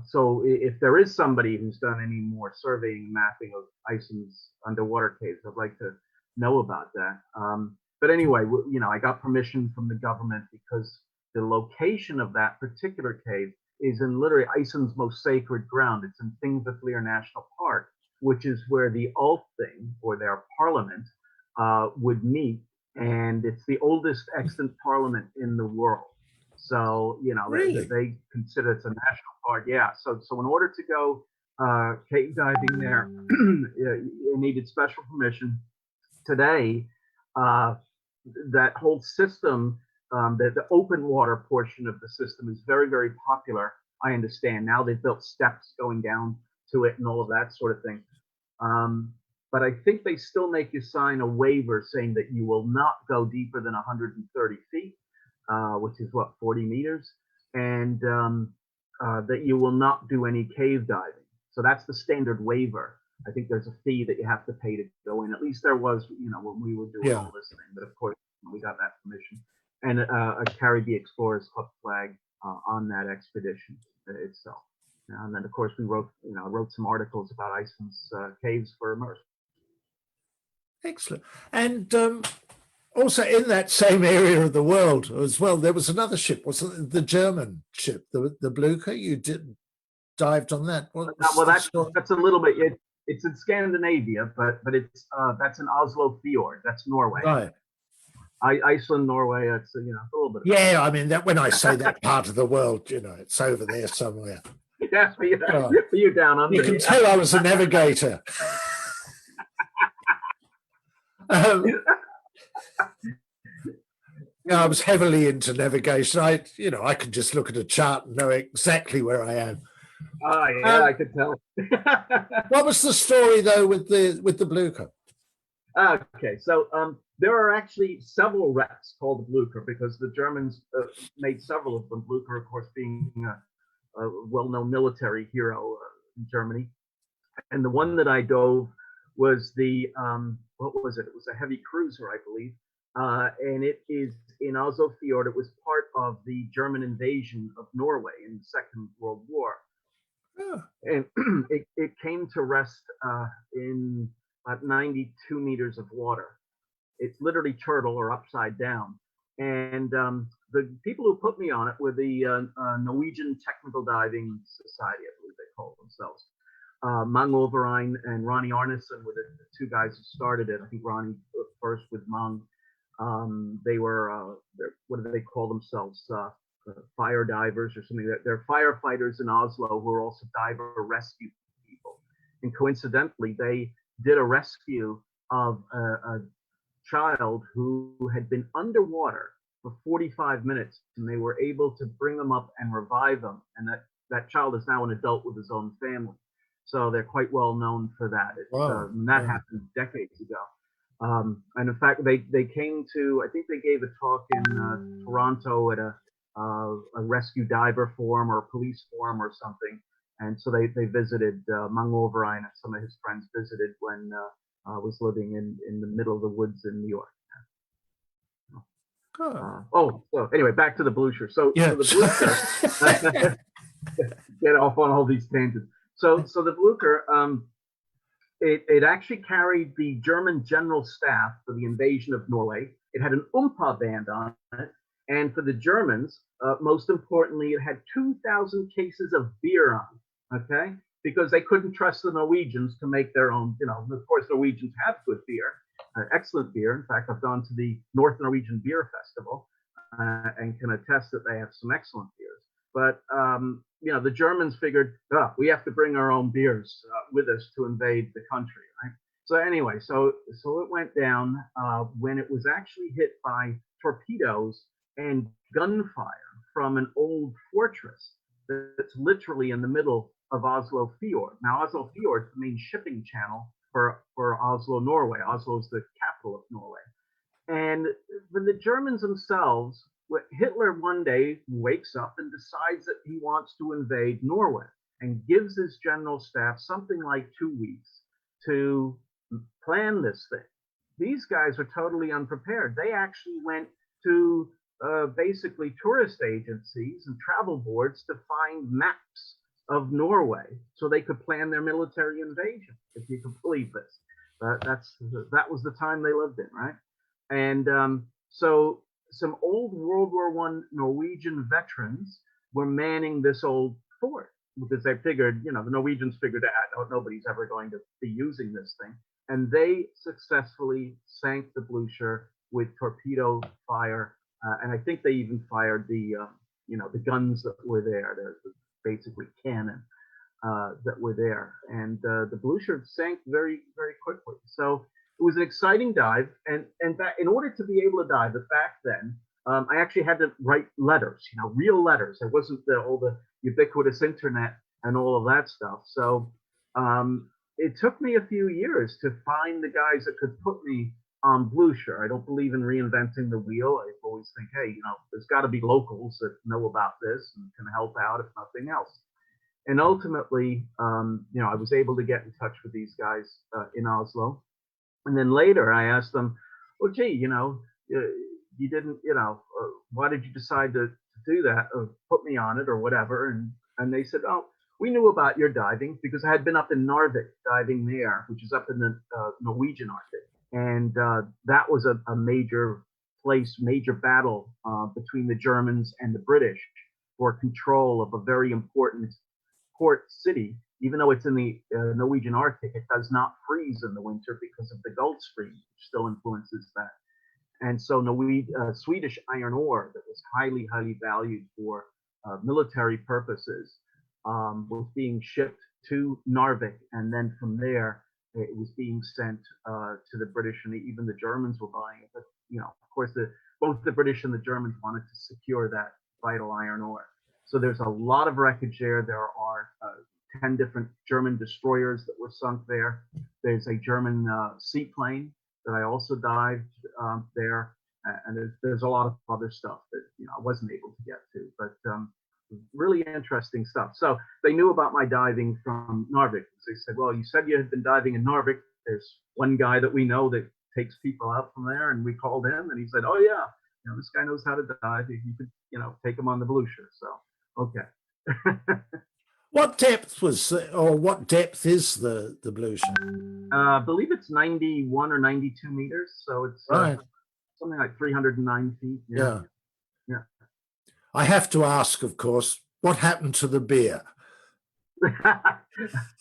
So if there is somebody who's done any more surveying and mapping of Iceland's underwater caves, I'd like to know about that. But anyway, you know, I got permission from the government because the location of that particular cave is in literally Iceland's most sacred ground. It's in Thingvellir National Park, which is where the Althing, or their parliament, would meet. And it's the oldest extant parliament in the world. So, you know, really? they consider it a national park. Yeah. So in order to go cave diving there, you needed special permission. Today, that whole system, the open water portion of the system is very, very popular. I understand now they've built steps going down to it and all of that sort of thing. But I think they still make you sign a waiver saying that you will not go deeper than 130 feet, which is what, 40 meters, and that you will not do any cave diving. So that's the standard waiver. I think there's a fee that you have to pay to go in. At least there was, you know, when we were doing all this thing. But of course, we got that permission. And a Caribbean Explorers Club flag on that expedition itself. And then, of course, we wrote some articles about Iceland's caves for Immersed. Excellent. And also in that same area of the world as well, there was another ship, wasn't it? The German ship, the Blucher. You dived on that. Well, that's a little bit. It's in Scandinavia, but it's that's in Oslo Fjord. That's Norway. Right. Iceland, Norway. It's a little bit. Yeah, I mean that when I say that part of the world, you know, it's over there somewhere. Yes, for you down under. You can tell I was a navigator. I was heavily into navigation. I could just look at a chart and know exactly where I am. Oh yeah, I could tell. What was the story though with the Blucher? Okay, so there are actually several wrecks called the Blucher because the Germans made several of them. Blucher, of course, being a well-known military hero in Germany. And the one that I dove was the, what was it? It was a heavy cruiser, I believe. And it is in Oslo Fjord. It was part of the German invasion of Norway in the Second World War. Oh. And it came to rest in about 92 meters of water. It's literally turtle or upside down. And the people who put me on it were the Norwegian Technical Diving Society, I believe they call themselves. Mang Overein and Ronnie Arneson were the 2 guys who started it. I think Ronnie first with Mang. They were, what do they call themselves? Fire divers or something. They're firefighters in Oslo who are also diver rescue people. And coincidentally, they did a rescue of a child who had been underwater for 45 minutes, and they were able to bring them up and revive them. And that child is now an adult with his own family. So they're quite well known for that. Wow. That happened decades ago. And in fact, they came to, I think they gave a talk in Toronto at a rescue diver forum or a police forum or something. And so they visited, Mang Overein and some of his friends visited when was living in the middle of the woods in New York. So anyway, back to the Blucher. So the Blucher, get off on all these tangents. So the Blucher, it actually carried the German general staff for the invasion of Norway. It had an Oompa band on it, and for the Germans, most importantly, it had 2,000 cases of beer on. Okay, because they couldn't trust the Norwegians to make their own. Of course, Norwegians have good beer. Excellent beer. In fact, I've gone to the North Norwegian Beer Festival and can attest that they have some excellent beers. But the Germans figured, we have to bring our own beers with us to invade the country, right? So anyway, so it went down when it was actually hit by torpedoes and gunfire from an old fortress that's literally in the middle of Oslo Fjord. Now, Oslo Fjord is the main shipping channel for Oslo, Norway. Oslo is the capital of Norway. And for the Germans themselves, Hitler one day wakes up and decides that he wants to invade Norway and gives his general staff something like 2 weeks to plan this thing. These guys are totally unprepared. They actually went to basically tourist agencies and travel boards to find maps of Norway so they could plan their military invasion, if you can believe this. That was the time they lived in, right? And so some old World War I Norwegian veterans were manning this old fort because they figured, the Norwegians figured out nobody's ever going to be using this thing. And they successfully sank the Blucher with torpedo fire. And I think they even fired the guns that were there. There's basically cannon that were there. And the Blucher sank very, very quickly. So it was an exciting dive. And in order to be able to dive, back then, I actually had to write letters, real letters. There wasn't all the ubiquitous internet and all of that stuff. So it took me a few years to find the guys that could put me on Blucher. I don't believe in reinventing the wheel. I always think, hey, there's got to be locals that know about this and can help out if nothing else. And ultimately, I was able to get in touch with these guys in Oslo. And then later I asked them, well, gee, you didn't, why did you decide to do that or put me on it or whatever? And they said, oh, we knew about your diving because I had been up in Narvik diving there, which is up in the Norwegian Arctic. And that was a major battle between the Germans and the British for control of a very important port city. Even though it's in the Norwegian Arctic, it does not freeze in the winter because of the Gulf Stream, which still influences that. And so Swedish iron ore that was highly, highly valued for military purposes was being shipped to Narvik. And then from there, it was being sent to the British, and even the Germans were buying it. But, of course, both the British and the Germans wanted to secure that vital iron ore. So there's a lot of wreckage there. There are 10 different German destroyers that were sunk there. There's a German seaplane that I also dived there. And there's a lot of other stuff that I wasn't able to get to, but really interesting stuff. So they knew about my diving from Narvik. They said, well, you said you had been diving in Narvik. There's one guy that we know that takes people out from there. And we called him and he said, oh yeah, this guy knows how to dive. You could, take him on the Blucher. So, okay. What depth what depth is the Blucher? I believe it's 91 or 92 meters. So it's something like 309 feet. Yeah. I have to ask, of course, what happened to the beer? I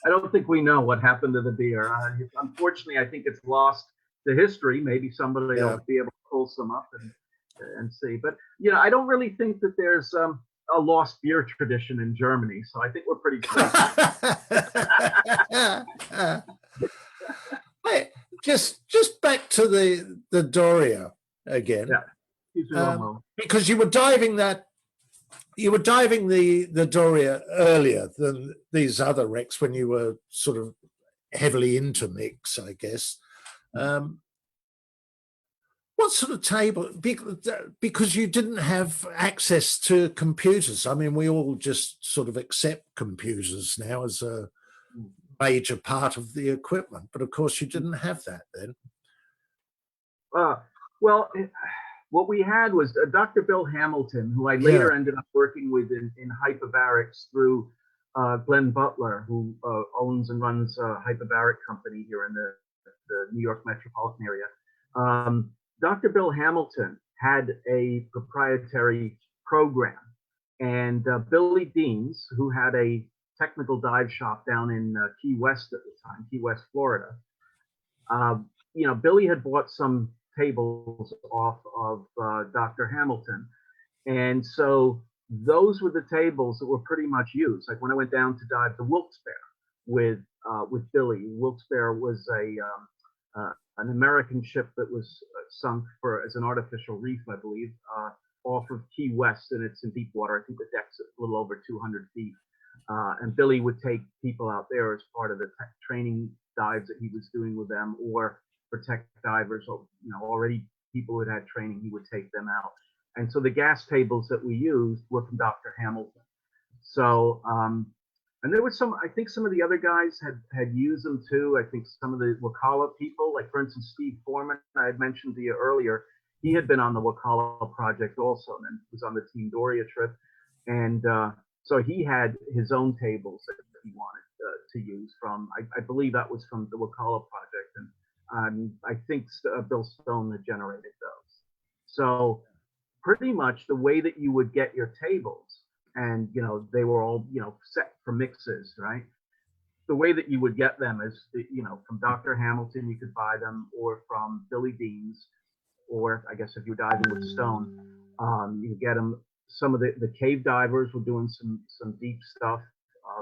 don't think we know what happened to the beer. Unfortunately, I think it's lost to history. Maybe somebody will be able to pull some up and see. But, I don't really think that there's a lost beer tradition in Germany. So I think we're pretty safe. Just back to the Doria again. Yeah. Because you were diving the Doria earlier than these other wrecks when you were sort of heavily into mix, I guess. What sort of table? Because you didn't have access to computers. I mean, we all just sort of accept computers now as major part of the equipment. But of course, you didn't have that then. Well, what we had was Dr. Bill Hamilton, who I later ended up working with in hyperbarics through Glenn Butler, who owns and runs a hyperbaric company here in the New York metropolitan area. Dr. Bill Hamilton had a proprietary program, and Billy Deans, who had a technical dive shop down in Key West at the time, Key West, Florida. You know, Billy had bought some tables off of Dr. Hamilton, and so those were the tables that were pretty much used. Like when I went down to dive the Wilkes-Barre with Billy. Wilkes-Barre was an American ship that was sunk as an artificial reef, I believe, off of Key West, and it's in deep water. I think the deck's a little over 200 feet. And Billy would take people out there as part of the training dives that he was doing with them, or for tech divers, or already people who had training, he would take them out. And so the gas tables that we used were from Dr. Hamilton. So, and there was I think some of the other guys had used them too. I think some of the Wakala people, like for instance, Steve Foreman, I had mentioned to you earlier, he had been on the Wakala project also, and then was on the Team Doria trip. And so he had his own tables that he wanted to use from, I believe that was from the Wakala project. And I think Bill Stone had generated those. So pretty much the way that you would get your tables, and they were all set for mixes, right? The way that you would get them is from Dr. Hamilton, you could buy them, or from Billy Deans, or I guess if you're diving with Stone, you could get them. Some of the cave divers were doing some deep stuff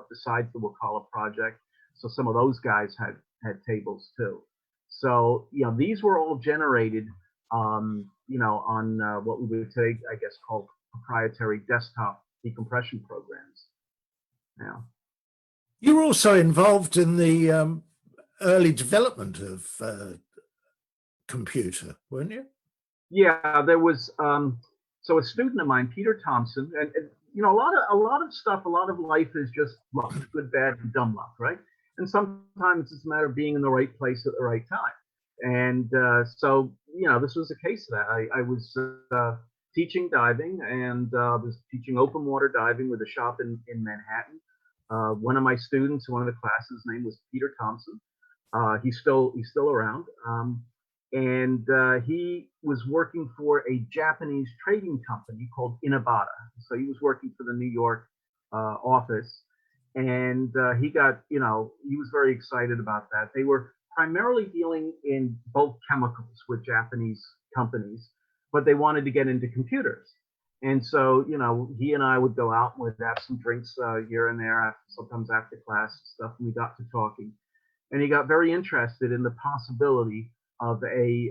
besides the Wakala project, so some of those guys had tables too. So these were all generated on what we would today, I guess, call proprietary desktop decompression programs. Yeah. You were also involved in the early development of computer, weren't you? Yeah, there was so a student of mine, Peter Thompson, and a lot of stuff, a lot of life is just luck, good, bad, and dumb luck, right? And sometimes it's a matter of being in the right place at the right time. And so, this was a case of that. I was teaching diving, and was teaching open water diving with a shop in Manhattan. One of my students, one of the classes, name was Peter Thompson. He's still around. And he was working for a Japanese trading company called Inabata. So he was working for the New York office. And he got, he was very excited about that. They were primarily dealing in bulk chemicals with Japanese companies, but they wanted to get into computers. And so, he and I would go out and we'd have some drinks here and there, sometimes after class and stuff, and we got to talking. And he got very interested in the possibility of a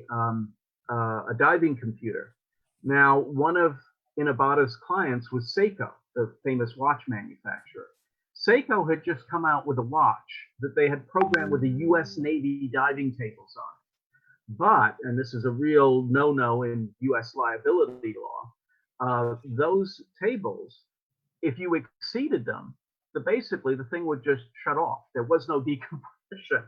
diving computer. Now, one of Inabata's clients was Seiko, the famous watch manufacturer. Seiko had just come out with a watch that they had programmed with the U.S. Navy diving tables on. But, and this is a real no-no in U.S. liability law, those tables, if you exceeded them, basically the thing would just shut off. There was no decompression.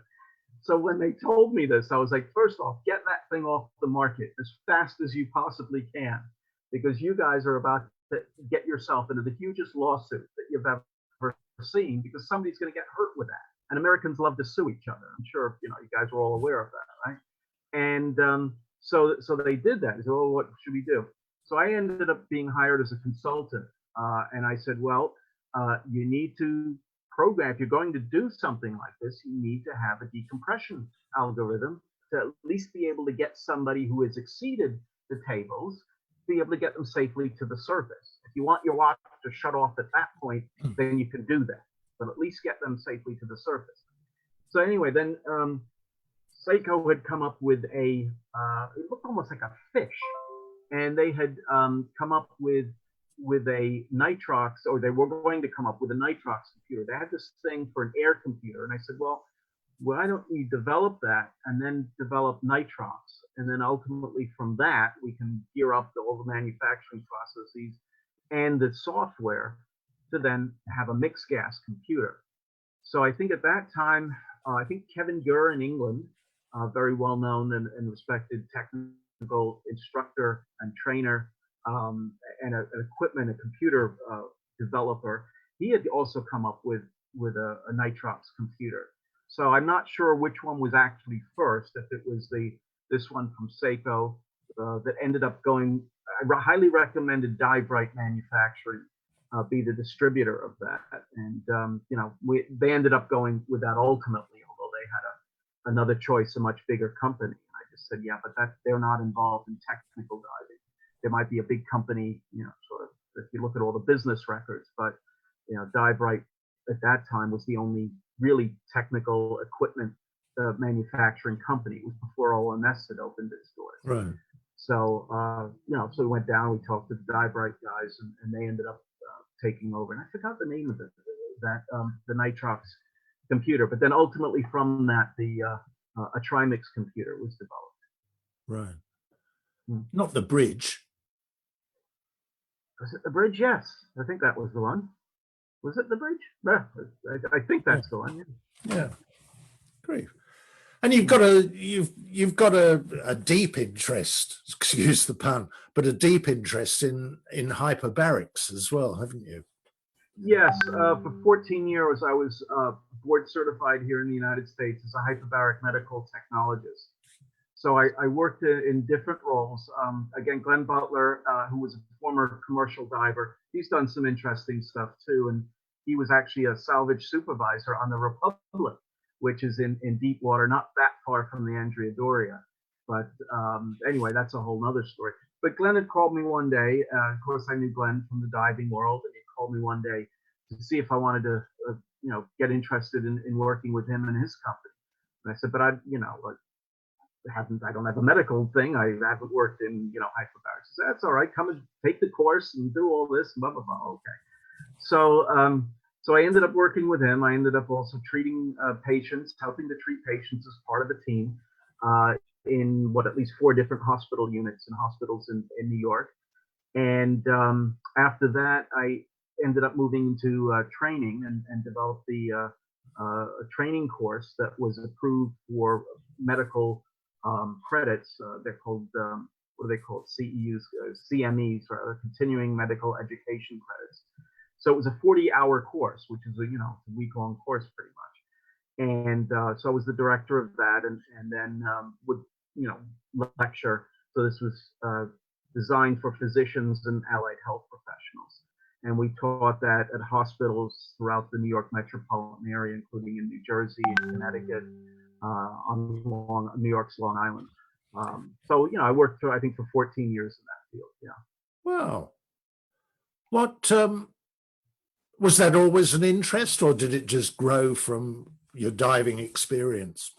So when they told me this, I was like, first off, get that thing off the market as fast as you possibly can, because you guys are about to get yourself into the hugest lawsuit that you've ever seen, because somebody's going to get hurt with that. And Americans love to sue each other. I'm sure you guys are all aware of that, right? And so they did that. They said, well, what should we do? So I ended up being hired as a consultant, and I said, well, you need to program. If you're going to do something like this, you need to have a decompression algorithm to at least be able to get somebody who has exceeded the tables, be able to get them safely to the surface. If you want your watch to shut off at that point, then you can do that, but at least get them safely to the surface. So anyway, then Seiko had come up with it looked almost like a fish, and they had come up with a nitrox, or they were going to come up with a nitrox computer. They had this thing for an air computer, and I said, well, why don't we develop that and then develop nitrox, and then ultimately from that we can gear up all the manufacturing processes and the software to then have a mixed gas computer. So I think at that time, I think Kevin Gurr in England, very well known and respected technical instructor and trainer, and an equipment, a computer developer, he had also come up with a nitrox computer. So I'm not sure which one was actually first, if it was this one from Seiko that ended up going. I highly recommended Dive-Right Manufacturing be the distributor of that, and you know, they ended up going with that ultimately, although they had another choice, a much bigger company. And I just said, yeah, but they're not involved in technical diving. There might be a big company, you know, sort of, if you look at all the business records, but you know, Dive-Right at that time was the only really technical equipment manufacturing company. It was before OMS had opened its doors. Right. So, you know, so we went down, we talked to the Dive-Right guys, and they ended up taking over. And I forgot the name of it, the nitrox computer. But then ultimately from that, a Trimix computer was developed. Right. Hmm. Not the bridge. Was it the bridge? Yes. I think that was the one. Was it the bridge? Yeah, I think that's the one. Yeah. Yeah. Great. And you've got a deep interest, excuse the pun, but a deep interest in hyperbarics as well, haven't you? Yes. For 14 years, I was board certified here in the United States as a hyperbaric medical technologist. So I worked in different roles. Again, Glenn Butler, who was a former commercial diver, he's done some interesting stuff too. And he was actually a salvage supervisor on the Republic, which is in deep water, not that far from the Andrea Doria. But anyway, that's a whole nother story. But Glenn had called me one day. Of course, I knew Glenn from the diving world, and he called me one day to see if I wanted to, you know, get interested in working with him and his company. And I said, but I don't have a medical thing. I haven't worked in, you know, hyperbarics. So that's all right. Come and take the course and do all this and blah, blah, blah. Okay. So I ended up working with him. I ended up also treating patients, helping to treat patients as part of the team in at least 4 different hospital units and hospitals in New York. And after that, I ended up moving into training and developed a training course that was approved for medical credits. They're called, what are they called? CEUs, CMEs, rather, continuing medical education credits. So it was a 40-hour course, which is a week-long course pretty much. And so I was the director of that, and then would lecture. So this was designed for physicians and allied health professionals. And we taught that at hospitals throughout the New York metropolitan area, including in New Jersey and Connecticut, on New York's Long Island. So, I worked I think for 14 years in that field. Yeah. Wow. What was that always an interest, or did it just grow from your diving experience?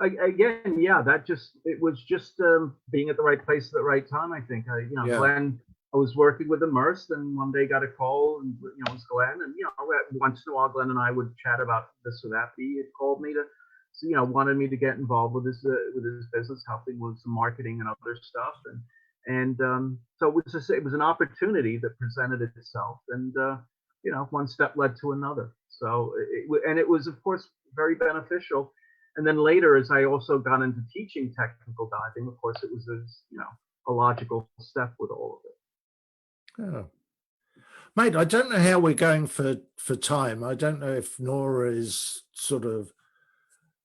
Again, yeah, it was just being at the right place at the right time. I think, Glenn, I was working with Immersed, and one day got a call, and it was Glenn, and once in a while, Glenn and I would chat about this or that. He had called me to, wanted me to get involved with his business, helping with some marketing and other stuff, and so it was an opportunity that presented itself, and one step led to another. So it was, of course, very beneficial. And then later, as I also got into teaching technical diving, of course, it was a logical step with all of it. Oh. Mate, I don't know how we're going for time. I don't know if Nora is sort of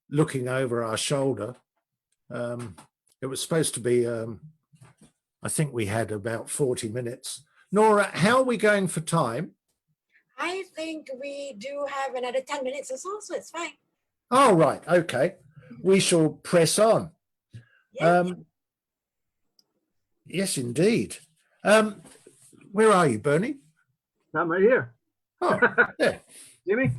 looking over our shoulder. It was supposed to be, I think we had about 40 minutes. Nora, how are we going for time? I think we do have another 10 minutes or so it's fine. Oh, right. Okay. We shall press on. Yeah. Yes, indeed. Where are you, Bernie? I'm right here. Oh, yeah. Jimmy?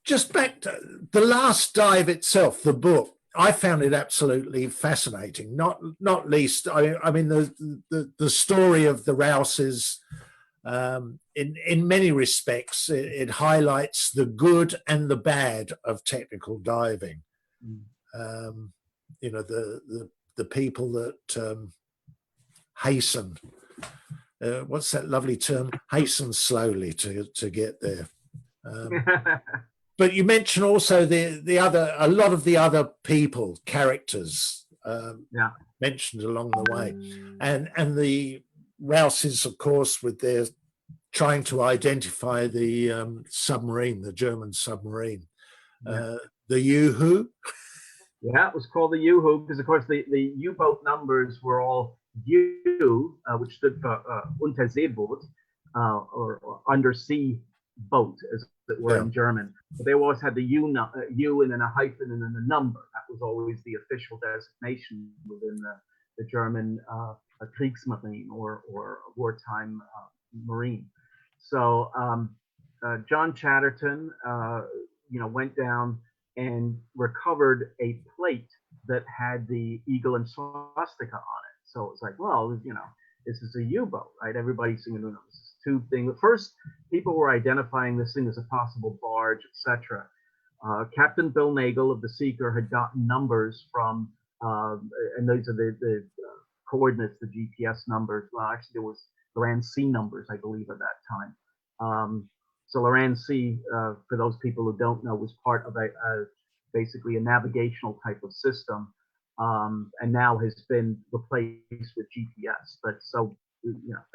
Just back to the last dive itself, the book. I found it absolutely fascinating. Not least, I mean, the story of the Rouses. In many respects, it highlights the good and the bad of technical diving. The people that hasten what's that lovely term? Hasten slowly to get there. But you mentioned also a lot of the other people, characters mentioned along the way, and the Rouses, of course, with their trying to identify the submarine, the German submarine, the Yoo-hoo. Yeah, it was called the Yoo-hoo because, of course, the U-boat numbers were all U, which stood for Unterseeboot, or undersea boat, as it were in German. But they always had the U and then a hyphen and then a number. That was always the official designation within the German Kriegsmarine or wartime marine. So John Chatterton, went down and recovered a plate that had the eagle and swastika on it. So it's like, well, this is a U-boat, right? Everybody's thinking, this is tube thing. But first, people were identifying this thing as a possible barge, etc. Captain Bill Nagel of the Seeker had gotten numbers from, and those are the coordinates, the GPS numbers. Well, actually, there was Loran C numbers, I believe, at that time. So Loran C, for those people who don't know, was part of basically a navigational type of system, and now has been replaced with GPS. But so,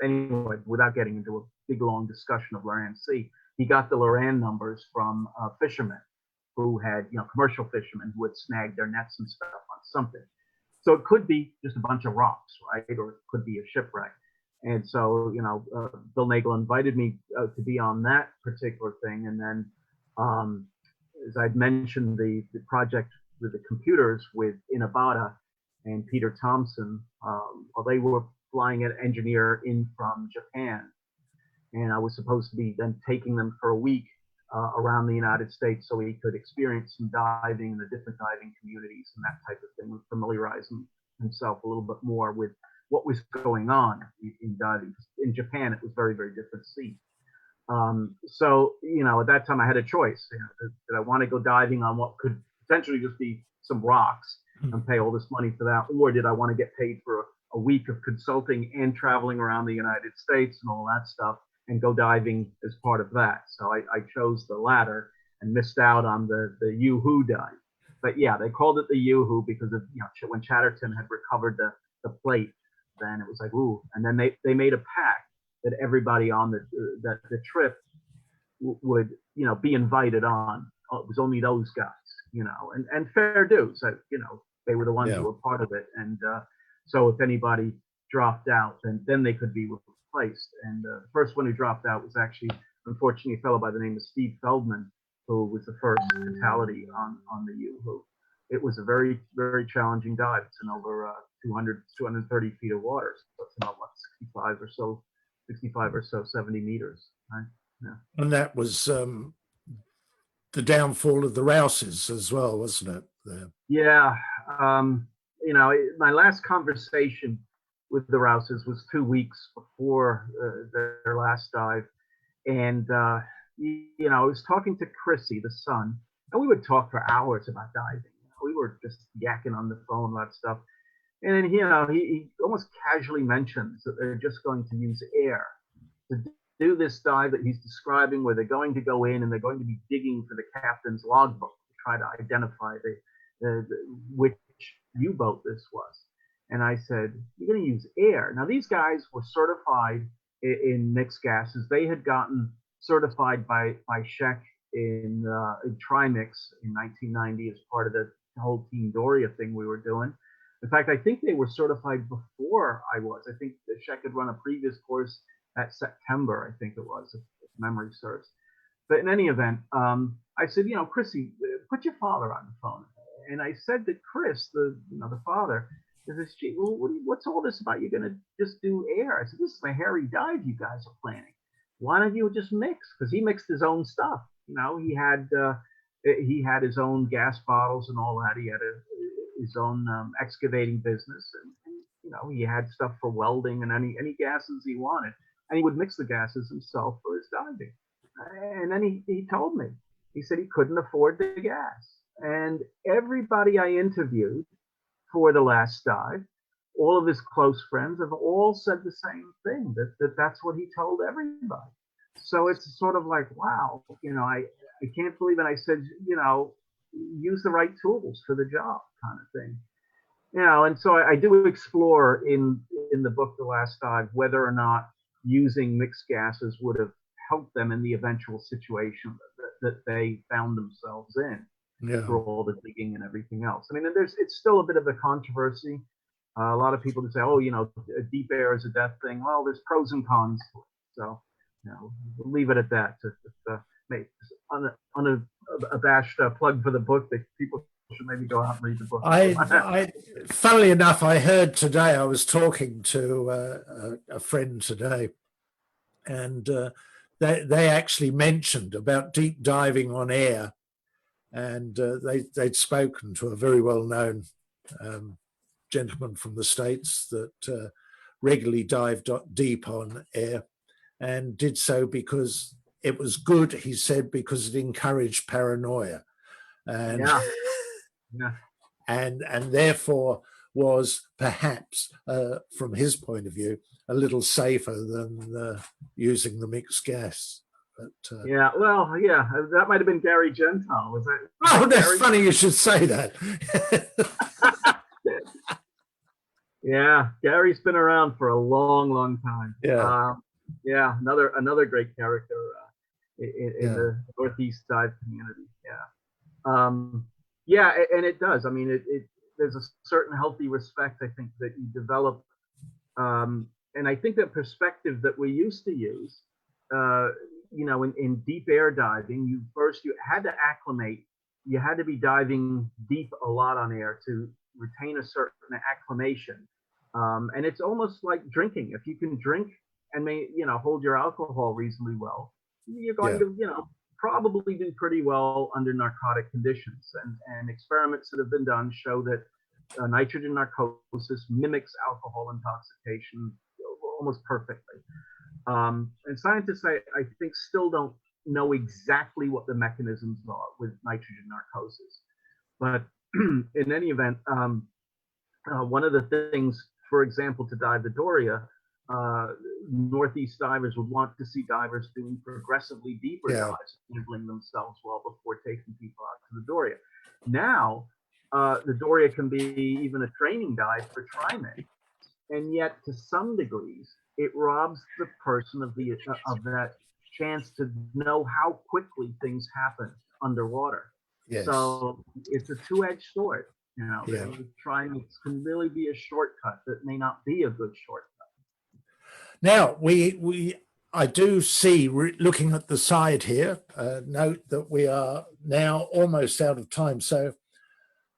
anyway, without getting into a big long discussion of Loran C, he got the Loran numbers from fishermen who had, commercial fishermen who had snagged their nets and stuff on something. So it could be just a bunch of rocks, right? Or it could be a shipwreck. And so, Bill Nagel invited me to be on that particular thing. And then, as I'd mentioned, the project with the computers with Inabata and Peter Thompson, they were flying an engineer in from Japan. And I was supposed to be then taking them for a week around the United States so he could experience some diving in the different diving communities and that type of thing, familiarizing himself a little bit more with what was going on in diving. In Japan, it was very, very different sea. So, at that time I had a choice. Did I want to go diving on what could potentially just be some rocks and pay all this money for that? Or did I want to get paid for a week of consulting and traveling around the United States and all that stuff and go diving as part of that? So I chose the latter and missed out on the Yoo-hoo dive. But yeah, they called it the Yoo-hoo because of, when Chatterton had recovered the plate, then it was like, ooh. And then they made a pact that everybody on the trip would, be invited on. It was only those guys, and fair dues. They were the ones who were part of it. And so if anybody dropped out, then they could be replaced. And the first one who dropped out was actually, unfortunately, a fellow by the name of Steve Feldman, who was the first fatality on the Yoo-hoo. It was a very, very challenging dive. It's in over 230 feet of water. So it's about, 65 or so, 70 meters. Right? Yeah. And that was the downfall of the Rouses as well, wasn't it? Yeah. My last conversation with the Rouses was 2 weeks before their last dive. And, I was talking to Chrissy, the son, and we would talk for hours about diving. We were just yakking on the phone about stuff. And then, he almost casually mentions that they're just going to use air to do this dive that he's describing, where they're going to go in and they're going to be digging for the captain's logbook to try to identify which U-boat this was. And I said, you're going to use air. Now, these guys were certified in mixed gases. They had gotten certified by Scheck in Trimix in 1990 as part of the whole Team Doria thing we were doing. In fact, I think they were certified before I was. I think Scheck had run a previous course that September, I think it was, if memory serves. But in any event, I said, Chrissy, put your father on the phone. And I said to Chris, the father, I said, gee, well, what's all this about? You're going to just do air? I said, this is a hairy dive you guys are planning. Why don't you just mix? Because he mixed his own stuff. He had his own gas bottles and all that. He had his own excavating business, and he had stuff for welding and any gases he wanted, and he would mix the gases himself for his diving. And then he told me, he said he couldn't afford the gas, and everybody I interviewed for the last dive all of his close friends have all said the same thing, that's what he told everybody. So it's sort of like, wow, I can't believe it. I said, use the right tools for the job, kind of thing. And so I do explore in the book, The Last Dive, whether or not using mixed gases would have helped them in the eventual situation that they found themselves in, through all the digging and everything else. I mean, it's still a bit of a controversy. A lot of people say, oh, deep air is a death thing. Well, there's pros and cons to it. So, we'll leave it at that. To make unabashed plug for the book, that people should maybe go out and read the book. Funnily enough, I heard today, I was talking to a friend today, and they actually mentioned about deep diving on air, and they'd spoken to a very well-known gentleman from the States that regularly dived deep on air, and did so because it was good, he said, because it encouraged paranoia. And and therefore was perhaps, from his point of view, a little safer than using the mixed gas. But, that might have been Gary Gentile. Was that? Oh, that's Gary? Funny you should say that. Yeah, Gary's been around for a long, long time. Another great character in the Northeast dive community. And it does. I mean, there's a certain healthy respect, I think, that you develop. And I think that perspective that we used to use, in deep air diving, you had to acclimate. You had to be diving deep a lot on air to retain a certain acclimation. And it's almost like drinking. If you can drink and hold your alcohol reasonably well, you're going to, probably do pretty well under narcotic conditions. And experiments that have been done show that nitrogen narcosis mimics alcohol intoxication almost perfectly. And scientists, I think, still don't know exactly what the mechanisms are with nitrogen narcosis. But in any event, one of the things, for example, to dive the Doria, Northeast divers would want to see divers doing progressively deeper dives, enabling themselves well before taking people out to the Doria. Now, the Doria can be even a training dive for trimates, and yet to some degrees, it robs the person of that chance to know how quickly things happen underwater. Yes. So it's a two-edged sword. Trimates can really be a shortcut that may not be a good shortcut. Now, I do see, looking at the side here, note that we are now almost out of time. So,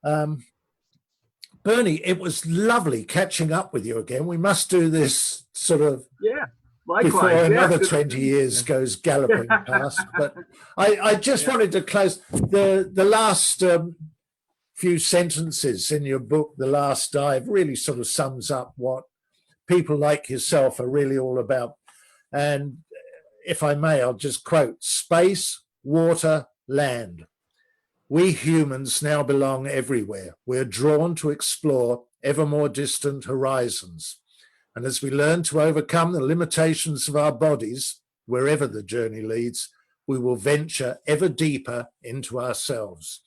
Bernie, it was lovely catching up with you again. We must do this sort of likewise, before another 20 years goes galloping past. But I just wanted to close the last few sentences in your book, The Last Dive, really sort of sums up what people like yourself are really all about. And if I may, I'll just quote: space, water, land. We humans now belong everywhere. We're drawn to explore ever more distant horizons. And as we learn to overcome the limitations of our bodies, wherever the journey leads, we will venture ever deeper into ourselves.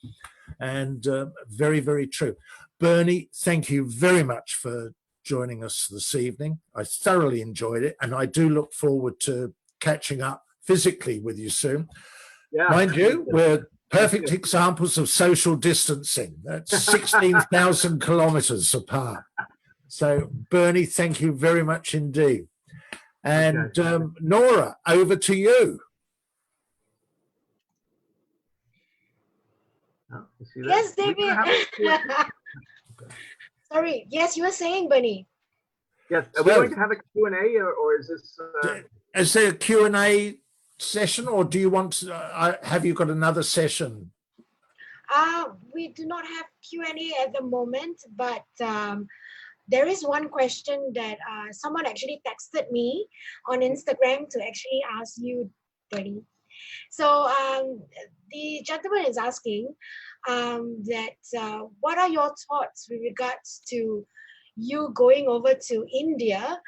And very, very true. Bernie, thank you very much for joining us this evening. I thoroughly enjoyed it, and I do look forward to catching up physically with you soon. Mind you, we're perfect examples of social distancing. That's 16,000 kilometers apart. So, Bernie, thank you very much indeed. And Nora, over to you. Yes, David. Sorry. Yes, you were saying, Bernie. Yes. Are we going to have a Q&A, or is this... Is there a Q&A session, or do you want to, have you got another session? We do not have Q&A at the moment, but there is one question that someone actually texted me on Instagram to actually ask you, Bernie. So the gentleman is asking that what are your thoughts with regards to you going over to India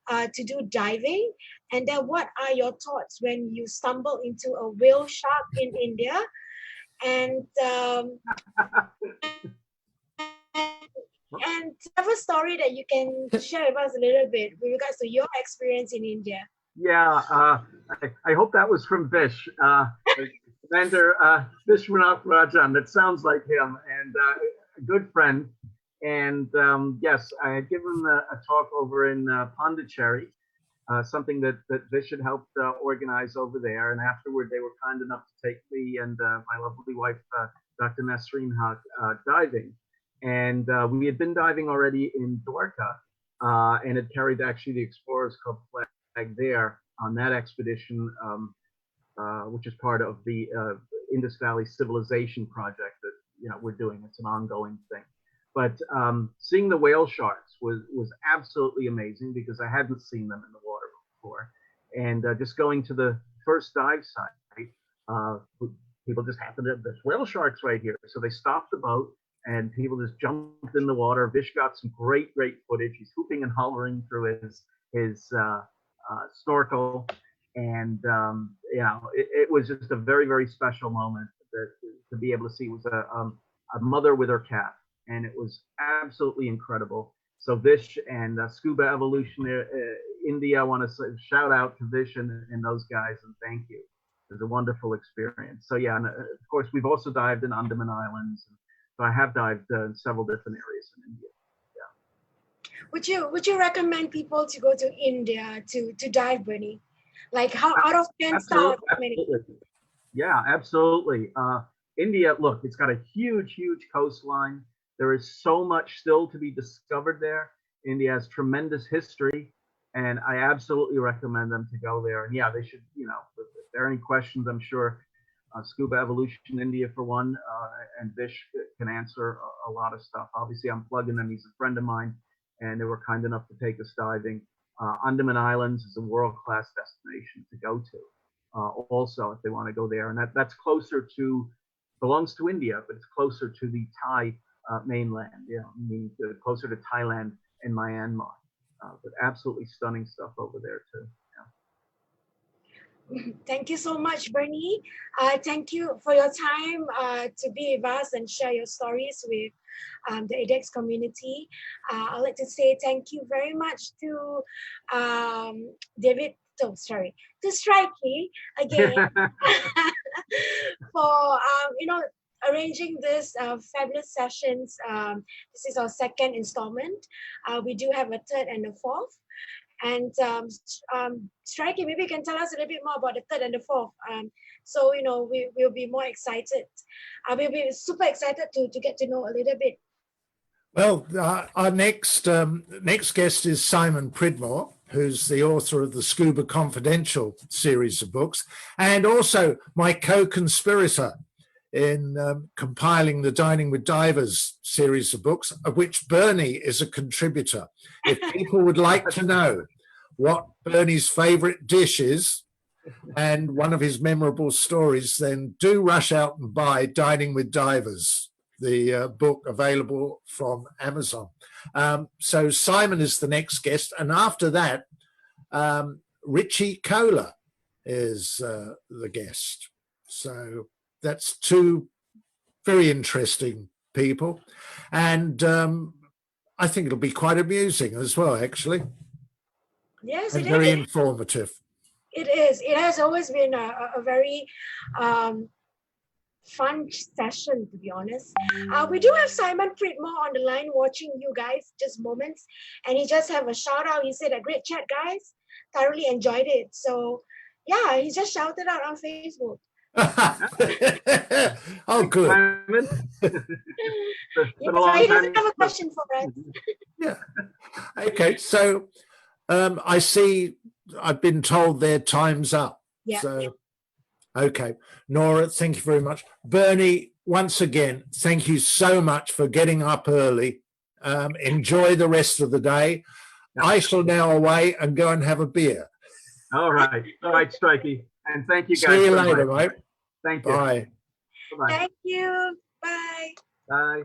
to do diving, and then what are your thoughts when you stumble into a whale shark in India, and and have a story that you can share with us a little bit with regards to your experience in India. Yeah, I hope that was from Vish, Commander Vishwanath Rajan. That sounds like him, and a good friend. And yes, I had given a talk over in Pondicherry, something that Vish had helped organize over there. And afterward, they were kind enough to take me and my lovely wife, Dr. Nasreen Haq, diving. And we had been diving already in Dwarka and had carried actually the Explorers Club flag there on that expedition, which is part of the Indus Valley Civilization Project that we're doing. It's an ongoing thing. But seeing the whale sharks was absolutely amazing because I hadn't seen them in the water before. And just going to the first dive site, people just happened to, there's whale sharks right here. So they stopped the boat and people just jumped in the water. Vish got some great footage. He's hooping and hollering through his snorkel. And, it was just a very special moment to be able to see. It was a mother with her calf. And it was absolutely incredible. So Vish and Scuba Evolution India, I want to say, shout out to Vish and those guys and thank you. It was a wonderful experience. So yeah, and of course we've also dived in Andaman Islands. So I have dived in several different areas in India. Yeah. Would you recommend people to go to India to dive, Bernie? Like how out of 10 stars? Yeah, absolutely. India, look, it's got a huge coastline. There is so much still to be discovered there. India has tremendous history, and I absolutely recommend them to go there. And yeah, they should, if there are any questions, I'm sure Scuba Evolution India, for one, and Vish can answer a lot of stuff. Obviously, I'm plugging them. He's a friend of mine, and they were kind enough to take us diving. Andaman Islands is a world-class destination to go to, also, if they want to go there. And that's closer to, belongs to India, but it's closer to the Thai mainland, closer to Thailand and Myanmar, but absolutely stunning stuff over there too. Yeah. Thank you so much, Bernie. Thank you for your time to be with us and share your stories with the ADEX community. I'd like to say thank you very much to to Strikey again for arranging this fabulous sessions. This is our second installment. We do have a third and a fourth. And Strikey, maybe you can tell us a little bit more about the third and the fourth. So we'll be more excited. We'll be super excited to get to know a little bit. Well, our next guest is Simon Pridmore, who's the author of the Scuba Confidential series of books, and also my co-conspirator in compiling the Dining with Divers series of books, of which Bernie is a contributor. If people would like to know what Bernie's favorite dish is and one of his memorable stories, then do rush out and buy Dining with Divers, the book available from Amazon. So Simon is the next guest. And after that, Richie Kohler is the guest. So that's two very interesting people. And I think it'll be quite amusing as well, actually. Yes, and it very is. Informative. It is. It has always been a very fun session, to be honest. We do have Simon Pridmore on the line watching you guys just moments. And he just have a shout out. He said, a great chat, guys. Thoroughly enjoyed it. So yeah, he just shouted out on Facebook. Oh, good. Yeah, so he doesn't have a question for us. Yeah. Okay, so I see I've been told their time's up. Yeah. So, okay. Nora, thank you very much. Bernie, once again, thank you so much for getting up early. Enjoy the rest of the day. I shall now away and go and have a beer. All right, Strikey. And thank you guys. See you later, mate. Thank you. Bye. Bye-bye. Thank you. Bye. Bye.